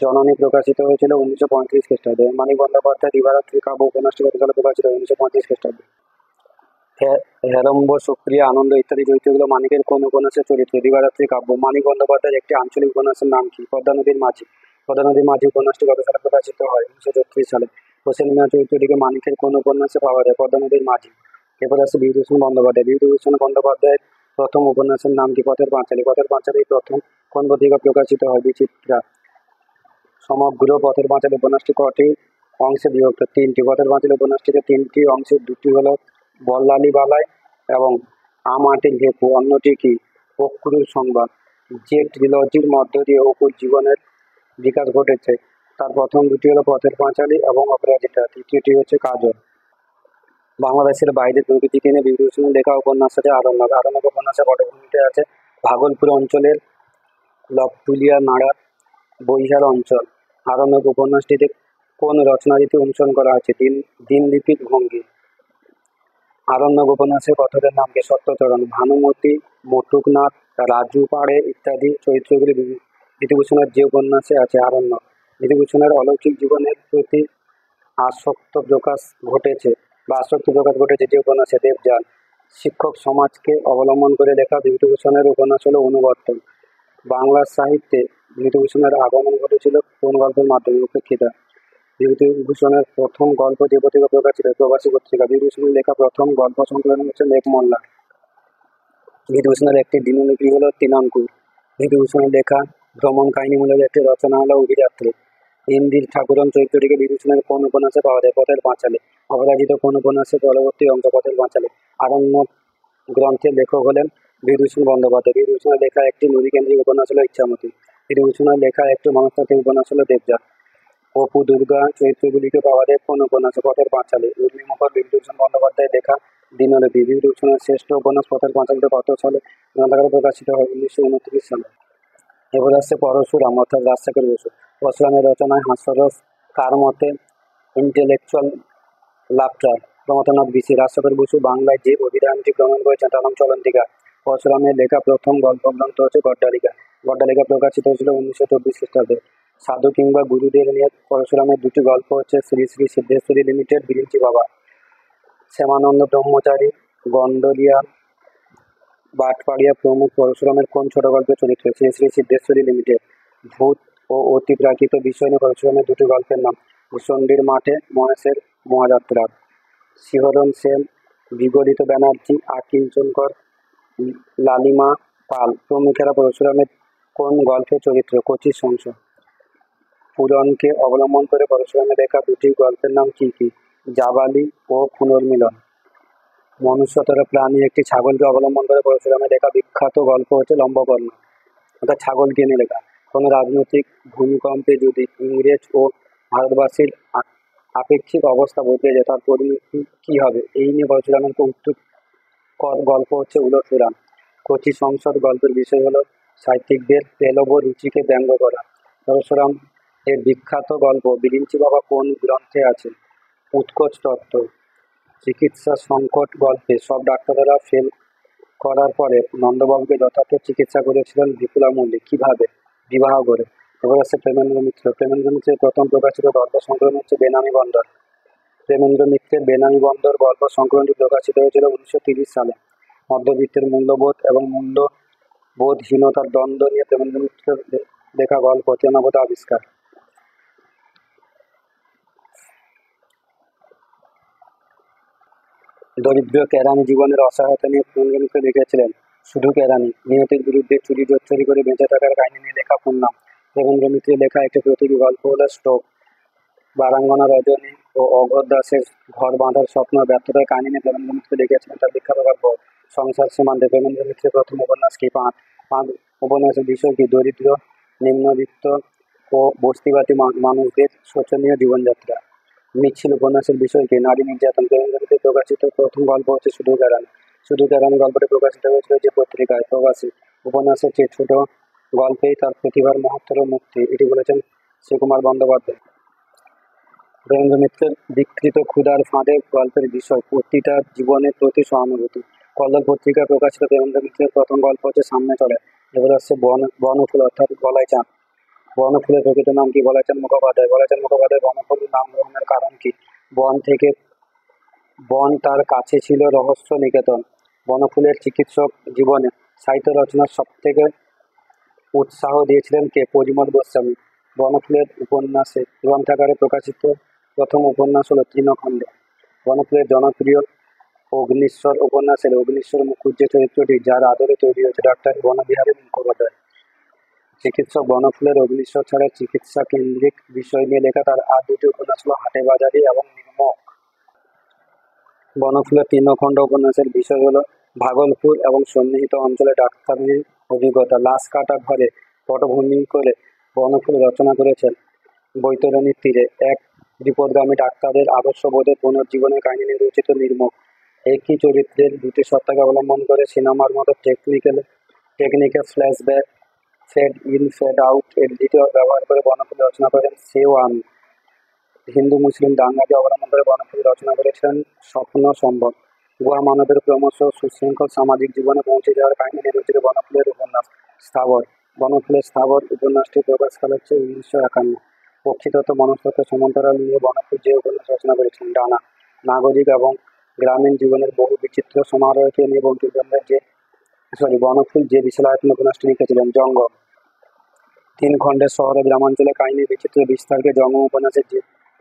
জননী প্রকাশিত হয়েছিল 1935 খ্রিস্টাব্দে। মানিক বন্দ্যোপাধ্যায় দিবারাত্রি কাব্য উপন্যাসটি কত সালে প্রকাশিত হয়? 1935 খ্রিস্টাব্দে। হেরম্ব, সুপ্রিয়া, আনন্দ ইত্যাদি চরিত্রগুলো মানিকের কোন উপন্যাসের চরিত্র? দিবারাত্রি কাব্য। মানিক বন্দ্যোপাধ্যায়ের একটি আঞ্চলিক উপন্যাসের নাম কি? পদ্মা নদীর মাঝি। পদ্মা নদীর মাঝি উপন্যাসটি কত সালে প্রকাশিত হয়? 1936 সালে। হোসেন মিয়া চরিত্রটিকে মানিকের কোন উপন্যাসে পাওয়া যায়? পদ্মা নদীর মাঝি। এরপর আছে বিভূতিভূষণ বন্দ্যোপাধ্যায়। বিভূতিভূষণ বন্দ্যোপাধ্যায়ের প্রথম উপন্যাসের নাম কি? পথের পাঁচালী। পথের পাঁচালী প্রথম কোন পত্রিকা প্রকাশিত হয়? বিচিত্রা। সমগ্র পথের পাঁচালী উপন্যাসটি কটি অংশে বিভক্ত? 3টি। পথের পাঁচালী উপন্যাসটিতে 3টি অংশের 2টি হল বল্লালী বালাই এবং আমাটির ভেপু, অন্যটি কি? অক্রুর সংবাদ। যে ট্রিলজির মধ্য দিয়ে অপুর জীবনের বিকাশ ঘটেছে তার প্রথম দুটি হলো পথের পাঁচালী এবং অপরাজিতা, তৃতীয়টি হচ্ছে কাজল। বাংলাদেশের বাইরের প্রকৃতিকে নিয়ে বিভূতিভূষণের লেখা উপন্যাস আছে আরণ্যক। আরণ্যক উপন্যাসের পটভূমিতে আছে ভাগলপুর অঞ্চলের লবতুলিয়া নাড়া বৈহার অঞ্চল। আরণ্যক উপন্যাসটিতে কোন রচনারীতি অনুসরণ করা হয়েছে? দিনলিপির ভঙ্গি। আরণ্যক উপন্যাসের কথকের নাম কি? সত্যচরণ। ভানুমতি, মটুকনাথ, রাজু পাড়ে ইত্যাদি চরিত্রগুলি বিভূতিভূষণের যে উপন্যাসে আছে আরণ্যক। বিভূতিভূষণের অলৌকিক জীবনের প্রতি আসক্তি প্রকাশ ঘটেছে যে উপন্যাসে দেবযান। শিক্ষক সমাজকে অবলম্বন করে লেখা বিভূতিভূষণের উপন্যাস হলো অনুবর্তন। বাংলা সাহিত্যে বিভূতিভূষণের আগমন ঘটেছিল কোন গল্পের মাধ্যমে? উপেক্ষিতা। বিভূতিভূষণের প্রথম গল্প যে পত্রিকা প্রকাশিত? প্রবাসী পত্রিকা। বিভূতিভূষণের লেখা প্রথম গল্প সংকলন হচ্ছে মেঘমল্লা। বিভূতিভূষণের একটি দিনলিপি হলো তিনাঙ্কুর। বিভূতিভূষণের লেখা ভ্রমণ কাহিনীমূলক একটি রচনা হলো অভিযাত্রী। ইন্দির ঠাকুরন চরিত্রটিকে বিভূতিভূষণের কোন উপন্যাসে পাওয়া যায়? পথের পাঁচালী। অপরাজিত কোন উপন্যাসের পরবর্তী অংশ? পথের পাঁচালী। আরণ্যক গ্রন্থের লেখক হলেন বিভূতিভূষণ বন্দ্যোপাধ্যায়। বিভূতিভূষণের লেখা একটি নদীকেন্দ্রিক উপন্যাস হলো ইচ্ছামতি। বিভূতিভূষণের লেখা একটি মনস্তাত্ত্বিক উপন্যাস হলো দেবযান। অপু, দুর্গা চরিত্রগুলিকে পাওয়া যায় কোন উপন্যাসে? পথের পাঁচালী। উর্মিমুখর বিভূতিভূষণ বন্দ্যোপাধ্যায়ের লেখা দিনলিপি। বিভূতিভূষণের শ্রেষ্ঠ উপন্যাস পথের পাঁচালীতে কত সালে গ্রন্থাগারে প্রকাশিত হয়? 1929 সালে। এবার আসছে পরশুরাম অর্থাৎ রাজশেখর বসু। পরশুরামের রচনায় হাস্যরস কার মতে? Intellectual laughter, Pramathanath Bishi. রাজশেখর বসু বাংলায় যে অভিধানটি প্রণয়ন করেছেন তার নাম চলন্তিকা। পরশুরামের লেখা প্রথম গল্পগ্রন্থ হচ্ছে গড্ডালিকা। গড্ডালিকা প্রকাশিত হয়েছিল 1924 খ্রিস্টাব্দে। সাধু কিংবা গুরুদের নিয়ে পরশুরামের দুটি গল্প হচ্ছে শ্রী শ্রী সিদ্ধেশ্বরী লিমিটেড, বিরিঞ্চি বাবা। শ্যামানন্দ ব্রহ্মচারী, গন্ডলিয়া বাটপাড়িয়া প্রমুখ পরশুরামের কোন ছোট গল্পের চরিত্র? শ্রী শ্রী সিদ্ধেশ্বরী লিমিটেড। ভূত ও অতিপ্রাকৃত বিষয় নিয়ে পরশুরামের দুটি গল্পের নাম? ভূষণ্ডির মাঠে, মহেশের মহাযাত্রা। শিহরণ সেন, বিগলিত ব্যানার্জি, আকিঞ্চনকর, লালিমা পাল প্রমুখেরা পরশুরামের কোন গল্পের চরিত্র? কচির সংস। পুরাণকে অবলম্বন করে পরশুরামের লেখা দুটি গল্পের নাম কি কি? জাবালি ও পুনর্মিলন। মনুষ্যতর প্রাণী একটি ছাগলকে অবলম্বন করে পরশুরামের লেখা বিখ্যাত গল্প হচ্ছে লম্বকর্ণ, অর্থাৎ ছাগলকে নিয়ে লেখা। কোনো রাজনৈতিক ভূমিকম্পে যদি ইংরেজ ও ভারতবাসীর আপেক্ষিক অবস্থা বদলে যায় তার পরিণতি কি হবে, এই নিয়ে পরশুরামের কৌতুক গল্প হচ্ছে উলট পুরাণ। কচি সংসদ গল্পের বিষয় হলো সাহিত্যিকদের পেলব রুচিকে ব্যঙ্গ করা। পরশুরাম এর বিখ্যাত গল্প বিরিঞ্চি বাবা কোন গ্রন্থে আছে? উৎকোচ তত্ত্ব। চিকিৎসা সংকট গল্পে সব ডাক্তাররা ফেল করার পরে নন্দবাবুকে যথার্থ চিকিৎসা করেছিলেন বিপুলা মল্লিক, কিভাবে? বিবাহ করে। এবার আছে প্রেমেন্দ্র মিত্র। প্রেমেন্দ্র মিত্রের প্রথম প্রকাশিত গল্প সংকলন হচ্ছে বেনামি বন্দর। প্রেমেন্দ্র মিত্রের বেনামি বন্দর গল্প সংকলনটি প্রকাশিত হয়েছিল 1930 সালে। মধ্যবিত্তের মূল্যবোধ এবং মূল্যবোধহীনতার দ্বন্দ্ব নিয়ে প্রেমেন্দ্র মিত্রের লেখা গল্প চেনাবোধ আবিষ্কার। দরিদ্র কেরানি জীবনের অসহায়তা নিয়ে প্রেমেন্দ্র মিত্র লিখেছিলেন শুধু কেরানি। নিয়তির বিরুদ্ধে চুরি জোচ্চুরি করে বেঁচে থাকার কাহিনী নিয়ে লেখা পূর্ণাম। প্রেমেন্দ্র মিত্রের লেখা একটি প্রতীকী গল্প হলো স্টোক। বারাঙ্গনা রজনী ও অঘোর দাসের ঘর বাঁধার স্বপ্ন ব্যর্থতার কাহিনী নিয়ে প্রেমেন্দ্র মিত্র লিখেছিলেন তার বিখ্যাত গল্প সংসার সীমান্তে। প্রেমেন্দ্র মিত্রের প্রথম উপন্যাস কি? পাঁচ। পাঁচ উপন্যাসের বিষয় কি? দরিদ্র, নিম্নবিত্ত ও বস্তিবাসী মানুষদের শোচনীয় জীবনযাত্রা। মিছিল উপন্যাসের বিষয় কি? নারী নির্যাতন। প্রেমেন্দ্র মিত্রের প্রকাশিত প্রথম গল্প হচ্ছে শুধু কেরানি। শুধু কেরানি গল্পটি প্রকাশিত হয়েছিল যে পত্রিকায়? প্রবাসী। উপন্যাসের চেয়ে ছোট গল্পেই তার প্রতিভার মহত্তর মুক্তি, এটি বলেছেন শ্রীকুমার বন্দ্যোপাধ্যায়। প্রেমেন্দ্র মিত্রের বিকৃত ক্ষুধার ফাঁদে গল্পের বিষয় প্রতিটা জীবনের প্রতি সহানুভূতি। কল্লোল পত্রিকায় প্রকাশিত প্রেমেন্দ্র মিত্রের প্রথম গল্প হচ্ছে সামনে চলে। এবার হচ্ছে বনফুল অর্থাৎ গলায় চাঁদ। বনফুলের প্রকৃত নাম কি? বলাইচাঁদ মুখোপাধ্যায়। বলাইচাঁদ মুখোপাধ্যায় বনফুল নাম গ্রহণের কারণ কি? বন তার কাছে ছিল রহস্য নিকেতন। বনফুলের চিকিৎসক জীবনে সাহিত্য রচনার সবথেকে উৎসাহ দিয়েছিলেন কে? পরিমল গোস্বামী। বনফুলের উপন্যাসে গ্রন্থাকারে প্রকাশিত প্রথম উপন্যাস হলো তৃণখণ্ডে। বনফুলের জনপ্রিয় অগ্নিশ্বর উপন্যাসের অগ্নিশ্বর মুখুজ্জে চরিত্রটি যার আদরে তৈরি হয়েছে? ডাক্তার বনবিহারী মুখোপাধ্যায়। চিকিৎসক বনফুলের অগ্নিশ্বর ছাড়া চিকিৎসা কেন্দ্রিক বিষয় নিয়ে লেখা তার আর দুটি উপন্যাস হলো হাটে বাজারি এবং নির্মক। বনফুলের তৃণখণ্ড উপন্যাসের বিষয় হলো ভাগলপুর এবং সন্নিহিত অঞ্চলে ডাক্তারির অভিজ্ঞতা। লাশ কাটা ঘরে পটভূমি করে বনফুল রচনা করেছেন বৈতরণীর তীরে এক বিপদগামী ডাক্তারের আদর্শবোধের পুনর্জীবনের কাহিনী নিয়ে রচিত নির্মক। একই চরিত্রের দুটি সত্তাকে অবলম্বন করে সিনেমার মতো টেকনিকে flashback, fade in fade out editor ব্যবহার করে বনফুল রচনা করেন সেও আমি। হিন্দু মুসলিম দাঙ্গাকে অবলম্বন করে বনফুল রচনা করেছেন স্বপ্ন সম্ভব। গুহা মানবের ক্রমশ সুশৃঙ্খল সামাজিক জীবনে পৌঁছে যাওয়ার কাহিনী নিয়ে রচিত বনফুলের উপন্যাস স্থাবর। বনফুলের স্থাবর উপন্যাসটি প্রকাশকাল হচ্ছে 1951। পক্ষীতত্ত্ব মনস্তত্ত্ব সমান্তরাল নিয়ে বনফুল যে উপন্যাস রচনা করেছেন ডানা। নাগরিক এবং গ্রামীণ জীবনের বহু বিচিত্র সমারোহকে নিয়ে বনফুল যে বিশালায়তন উপন্যাসটি লিখেছিলেন জঙ্গম। 3 খণ্ডের শহর ও গ্রামাঞ্চলে কাহিনীর বিচিত্র বিস্তারকে জঙ্গম উপন্যাসের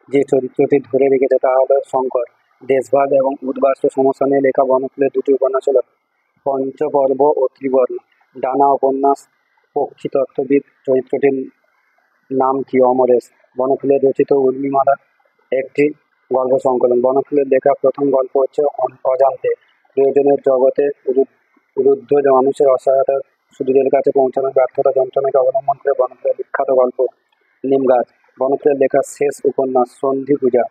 যে চরিত্রটি ধরে রেখেছে তা হলো শঙ্কর। দেশভাগ এবং উদ্বাস্তু সমস্যা নিয়ে লেখা বনফুলের দুটি উপন্যাস হলো পঞ্চপর্ব ও ত্রিবর্ণ। ডানা উপন্যাস পক্ষীতত্ত্ববিদ চরিত্রটির নাম কি? অমরেশ। বনফুলের রচিত উর্মিমালা একটি গল্প সংকলন। বনফুলের লেখা প্রথম গল্প হচ্ছে অজান্তে। প্রয়োজনের জগতে রুদ্ধ মানুষের অসহায়তা সুদূরের কাছে পৌঁছানোর ব্যর্থতা যন্ত্রণাকে অবলম্বন করে বনফুলের বিখ্যাত গল্প নিমগাছ। বনফুলের লেখা শেষ উপন্যাস সন্ধি পূজা।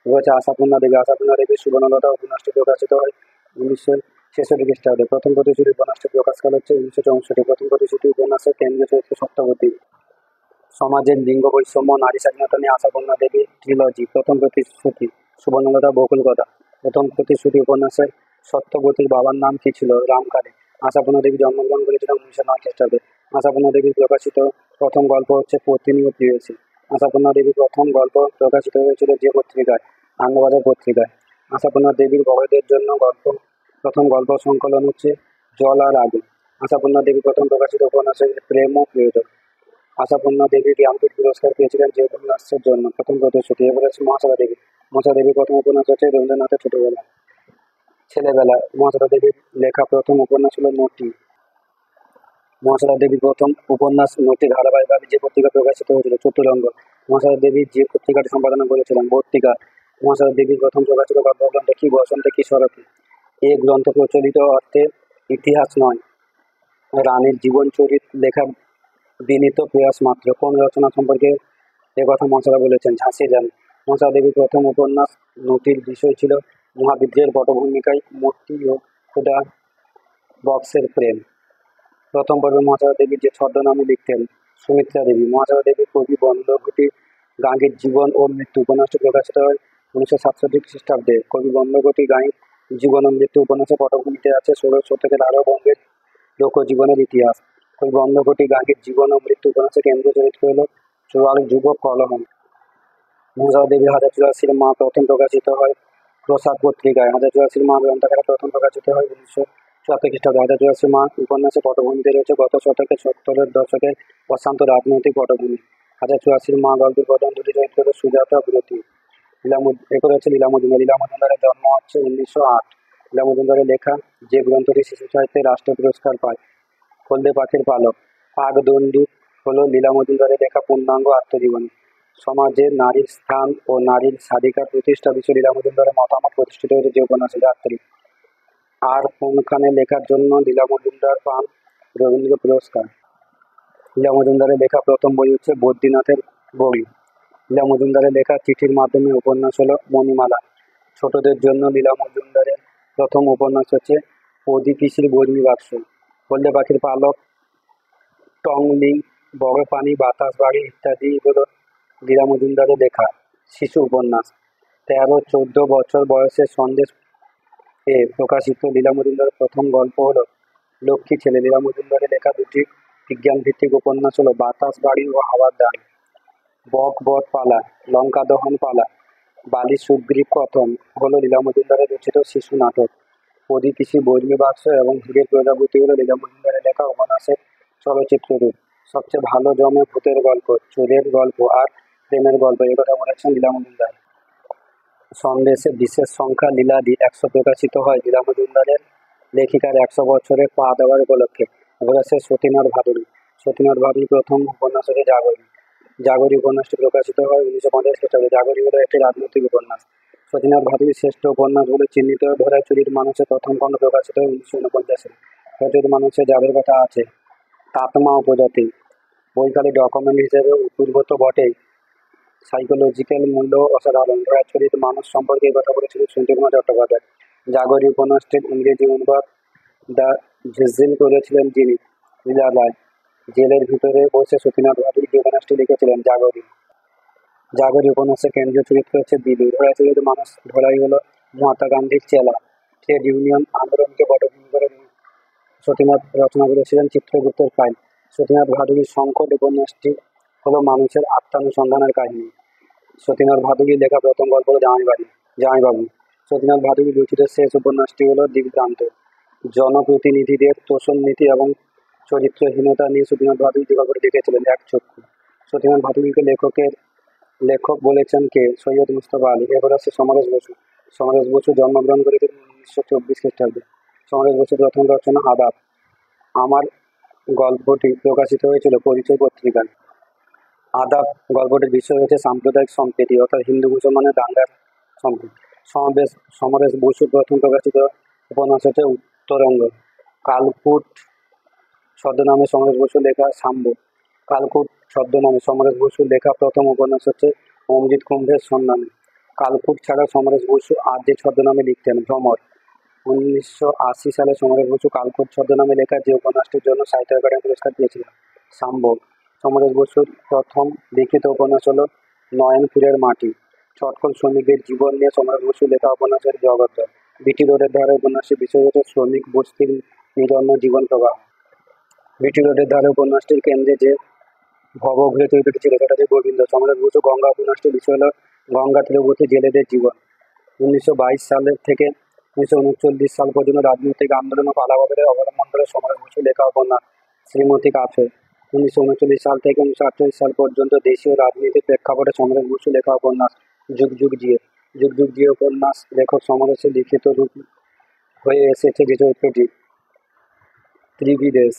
রয়েছে আশাপূর্ণা দেবী। আশাপূর্ণা দেবীর সুবর্ণলতা উপন্যাসটি প্রকাশিত হয় 1966 খ্রিস্টাব্দে। প্রথম প্রতিশ্রুতি উপন্যাসটি প্রকাশকাল হচ্ছে 1964। প্রথম প্রতিশ্রুতি উপন্যাসের কেন্দ্রীয় চরিত্র সত্যবতী। সমাজের লিঙ্গ বৈষম্য, নারী স্বাধীনতা নিয়ে আশাপূর্ণা দেবী ট্রিলজি। প্রথম প্রতিশ্রুতি সুবর্ণলতা বকুল কথা। প্রথম প্রতিশ্রুতি উপন্যাসের সত্যবতীর বাবার নাম কি ছিল? রামকালী। আশাপূর্ণা দেবী জন্মগ্রহণ করেছিলেন 1909 খ্রিস্টাব্দে। আশাপূর্ণা দেবীর প্রকাশিত প্রথম গল্প হচ্ছে পত্নী ও প্রেয়সী। আশাপূর্ণা দেবীর প্রথম গল্প প্রকাশিত হয়েছিল যে পত্রিকায়? আনন্দবাজার পত্রিকায়। আশাপূর্ণা দেবীর বড়দের জন্য প্রথম গল্প সংকলন হচ্ছে জল আর আগুন। আশাপূর্ণা দেবী প্রথম প্রকাশিত উপন্যাস হচ্ছে প্রেম ও প্রিয়তম। আশাপূর্ণা দেবী জ্ঞানপীঠ পুরস্কার পেয়েছিলেন যে উপন্যাসের জন্য। প্রথম প্রতিশ্রুতি। এবার হচ্ছে মহাশ্বেতা দেবী। মহাশ্বেতা দেবীর প্রথম উপন্যাস হচ্ছে রবীন্দ্রনাথের ছোটবেলা। ছেলেবেলা। মহাশ্বেতা দেবীর লেখা প্রথম উপন্যাস হলো নটি। মহাশ্বেতা দেবীর প্রথম উপন্যাস নটি ধারাবাহিকভাবে যে পত্রিকা প্রকাশিত হয়েছিল চতুরঙ্গ। মহাশ্বেতা দেবী যে পত্রিকাটি সম্পাদনা করেছিলেন বর্তিকা। মহাশ্বেতা দেবীর প্রথম প্রকাশিত কাব্যগ্রন্থ কি বসন্তে কি শরতে। এই গ্রন্থ প্রচলিত অর্থে ইতিহাস নয়, রানীর জীবন চরিত লেখা বিনীত প্রয়াস মাত্র। কোন রচনা সম্পর্কে একথা মহাশ্বেতা বলেছেন? ঝাঁসি রানী। মহাশ্বেতা দেবীর প্রথম উপন্যাস নটির বিষয় ছিল মহাবিদ্রোহের পটভূমিকায় মূর্তি ও ক্ষুধা বক্সের প্রেম। প্রথম পর্বে মহাশ্বেতা দেবী যে ছদ্মনামে লিখতেন সুমিত্রা দেবী। মহাশ্বেতা দেবী কবি বন্ধুঘটি গাঙ্গীর জীবন ও মৃত্যু উপন্যাসটি প্রকাশিত হয় 1967 খ্রিস্টাব্দে। কবি বন্ধুঘটি গাঙ্গীর জীবন ও মৃত্যু উপন্যাসের পটভূমিতে আছে 16শ শতকের আরব বঙ্গের লোকজীবনের ইতিহাস। কবি বন্ধুঘটি গাঙ্গীর জীবন ও মৃত্যু উপন্যাসের কেন্দ্রীয় চরিত্র হল চোয়াল যুবক কলহন। মহাশ্বেতা দেবীর হাজার চুরাশির মা প্রথম প্রকাশিত হয় প্রসাদ পত্রিকায়। হাজার চুরাশির মা গ্রন্থাগারে প্রথম প্রকাশিত হয় 1974 খ্রিস্টাব্দে। হাজার চুরাশি মা উপন্যাসের পটভূমিতে রয়েছে গত শতকের 70-এর দশকের অশান্ত রাজনৈতিক পটভূমি। হাজার চুরাশির মা গল্পের প্রধান দুটি চরিত্র হল সুজাতা ব্রতী। এরপরে হচ্ছে লীলা মজুমদার। লীলা মজুমদারের জন্ম হচ্ছে 1908। লীলা মজুমদারের লেখা যে গ্রন্থটি শিশু সাহিত্যে রাষ্ট্রীয় পুরস্কার পায় হলদে পাখির পালক। পাকদণ্ডী হলো লীলা মজুমদারের লেখা পূর্ণাঙ্গ আত্মজীবনী। সমাজে নারীর স্থান ও নারীর স্বাধিকার প্রতিষ্ঠা বিষয়ে লীলা মজুমদারের মতামত প্রতিষ্ঠিত হয়েছে যে উপন্যাসে যাত্রী। আর কোনখানে লেখার জন্য লীলা মজুমদার পান রবীন্দ্র পুরস্কার। লীলা মজুমদারের লেখা প্রথম বই হচ্ছে বদ্রীনাথের বড়ি। লীলা মজুমদারের লেখা চিঠির মাধ্যমে উপন্যাস হলো মণিমালা। ছোটদের জন্য লীলা মজুমদারের প্রথম উপন্যাস হচ্ছে পদি পিসির বর্মী বাক্স। হলদে পাখির পালক, টংলিং, বড় পানি, বাতাস বাড়ি ইত্যাদি হলো লীলা মজুমদারের লেখা শিশু উপন্যাস। 13-14 বছর বয়সে সন্দেশ এ প্রকাশিত লীলা মজুমদারের প্রথম গল্প হলো লক্ষ্মী ছেলে। লীলা মজুমদারের লেখা দুটি বিজ্ঞান ভিত্তিক উপন্যাস হলো বাতাস বাড়ি ও হাওয়ার দান। বক বধ পালা, লঙ্কা দহন পালা, বালি সুগ্রীব কথন হলো লীলা মজুমদারের রচিত শিশু নাটক। পদি পিসি বর্মী বাক্স এবং হীরের প্রজাপতি হলো লীলা মজুমদারের লেখা উপন্যাসের চলচ্চিত্র রূপ। সবচেয়ে ভালো জমে ভূতের গল্প, চোরের গল্প আর প্রেমের গল্প, এ কথা বলেছেন লীলা মজুমদার। সন্দেশে বিশেষ সংখ্যা লীলাদি 100 প্রকাশিত হয় লীলা মজুমদারের লেখিকার 100 বছরে পা দেওয়ার উপলক্ষে। বলেছে সতীনাথ ভাদুড়ী। সতীনাথ ভাদুড়ী প্রথম উপন্যাস হচ্ছে জাগরী। জাগরী উপন্যাসটি প্রকাশিত হয় 1950 খ্রিস্টাব্দে। জাগরী হলো একটি রাজনৈতিক উপন্যাস। সতীনাথ ভাদুড়ীর শ্রেষ্ঠ উপন্যাসগুলো চিহ্নিত ধরায় চুরির মানুষের প্রথম খণ্ড প্রকাশিত হয় 1949-এ। চরিত মানুষের যাদের কথা আছে তাতমা উপজাতি। বৈকালিক ডকুমেন্ট হিসেবে অপূর্ব তো বটেই, সাইকোলজিক্যাল মূল্য অসাধারণ। চরিত মানুষ সম্পর্কে এই কথা বলেছিল সুনীতিকুমার চট্টোপাধ্যায়। জাগরী উপন্যাসটির ইংরেজি অনুবাদ দ্য ভিজিল করেছিলেন যিনি, লীলা রায়। জেলের ভিতরে বসে সতীনাথ ভাদুড়ী যে উপন্যাসটি লিখেছিলেন জাগরী। জাগরী উপন্যাসের কেন্দ্রীয় চরিত্র হচ্ছে দিলু। চরিত মানুষ ধলাই হলো মহাত্মা গান্ধীর চেলা। ট্রেড ইউনিয়ন আন্দোলনকে পটভূমি করে সতীনাথ রচনা করেছিলেন চিত্রগুপ্তের ফাইল। সতীনাথ ভাদুড়ীর সংকট উপন্যাসটি হলো মানুষের আত্মানুসন্ধানের কাহিনী। সতীনাথ ভাদুড়ীর লেখা প্রথম গল্প হলো জামাইবাবু। সতীনাথ ভাদুড়ীর রচিত শেষ উপন্যাসটি হলো দিগভ্রান্ত। জনপ্রতিনিধিদের তোষণ নীতি এবং চরিত্রহীনতা নিয়ে সতীনাথ ভাদুড়ী যে গল্পটি লিখেছিলেন এক চক্ষু। সতীনাথ ভাদুড়ীকে লেখক বলেছেন কে? সৈয়দ মুস্তফা আলী। এবার আছে সমরেশ বসু। সমরেশ বসু জন্মগ্রহণ করেছিলেন 1924 খ্রিস্টাব্দে। সমরেশ বসুর প্রথম রচনা আদাব আমার গল্পটি প্রকাশিত হয়েছিল পরিচয় পত্রিকায়। আদাব গল্পটির বিষয় হচ্ছে সাম্প্রদায়িক সম্প্রীতি, অর্থাৎ হিন্দু মুসলমানের দাঙ্গার সম্প্রীতি। সমরেশ বসুর প্রথম প্রকাশিত উপন্যাস হচ্ছে উত্তরঙ্গ। কালকুট ছদ্মনামে সমরেশ বসুর লেখা শাম্ব। কালকুট ছদ্মনামে সমরেশ বসুর লেখা প্রথম উপন্যাস হচ্ছে অমৃত কুম্ভের সন্ধানে। কালকুট ছাড়া সমরেশ বসু আর যে ছদ্মনামে লিখতেন ভ্রমর। 1980 সালে সমরেশ বসু কালকুট ছদ্মনামে লেখা যে উপন্যাসটির জন্য সাহিত্য একাডেমি পুরস্কার পেয়েছিলেন শাম্ব। সমরেশ বসুর প্রথম লিখিত উপন্যাস হলো নয়নপুরের মাটি। চটকল শ্রমিকদের জীবন নিয়ে সমরেশ বসু লেখা উপন্যাসের জগৎ। বিটি রোডের ধারে উপন্যাসের বিষয় হচ্ছে শ্রমিক বস্তির নিরন্ন জীবন প্রবাহ। বিটি রোডের ধারে উপন্যাসটির কেন্দ্রে যে ভবঘুরে চরিত্রটি ছিল সেটা হচ্ছে গোবিন্দ। সমরেশ বসু গঙ্গা উপন্যাসটির বিষয় হলো গঙ্গা তীরবর্তী জেলেদের জীবন। 1922 সালের থেকে 1939 সাল পর্যন্ত রাজনৈতিক আন্দোলন ও পালাবদলের অবলম্বন করে সমরেশ বসু লেখা উপন্যাস শ্রীমতী কাফে। 1939 সাল থেকে 1948 সাল পর্যন্ত দেশীয় রাজনীতির প্রেক্ষাপটে সমরেশ বসু লেখা উপন্যাস যুগ যুগ জিয়ে। যুগ যুগ জিয়ে উপন্যাস লেখক সমরেশের লিখিত রূপ হয়ে এসেছে যে চরিত্রটি ত্রিবিদেশ,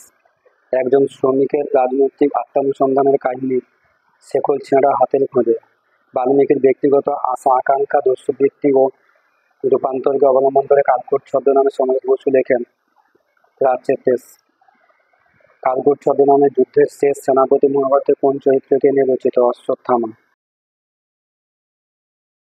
একজন শ্রমিকের রাজনৈতিক আত্মানুসন্ধানের কাহিনী, শেকল ছেঁড়া হাতের খোঁজে। বাল্মীকির ব্যক্তিগত আশা আকাঙ্ক্ষা, দস্যুবৃত্তি ও রূপান্তরকে অবলম্বন করে কালকূট ছদ্মনামে সমরেশ বসু লেখেন রাজ্যের দেশ। কালকূট ছদ্মনামে যুদ্ধের শেষ সেনাপতি মহাভারতের কোন চরিত্রকে নিয়ে রচিত? অশ্বত্থামা।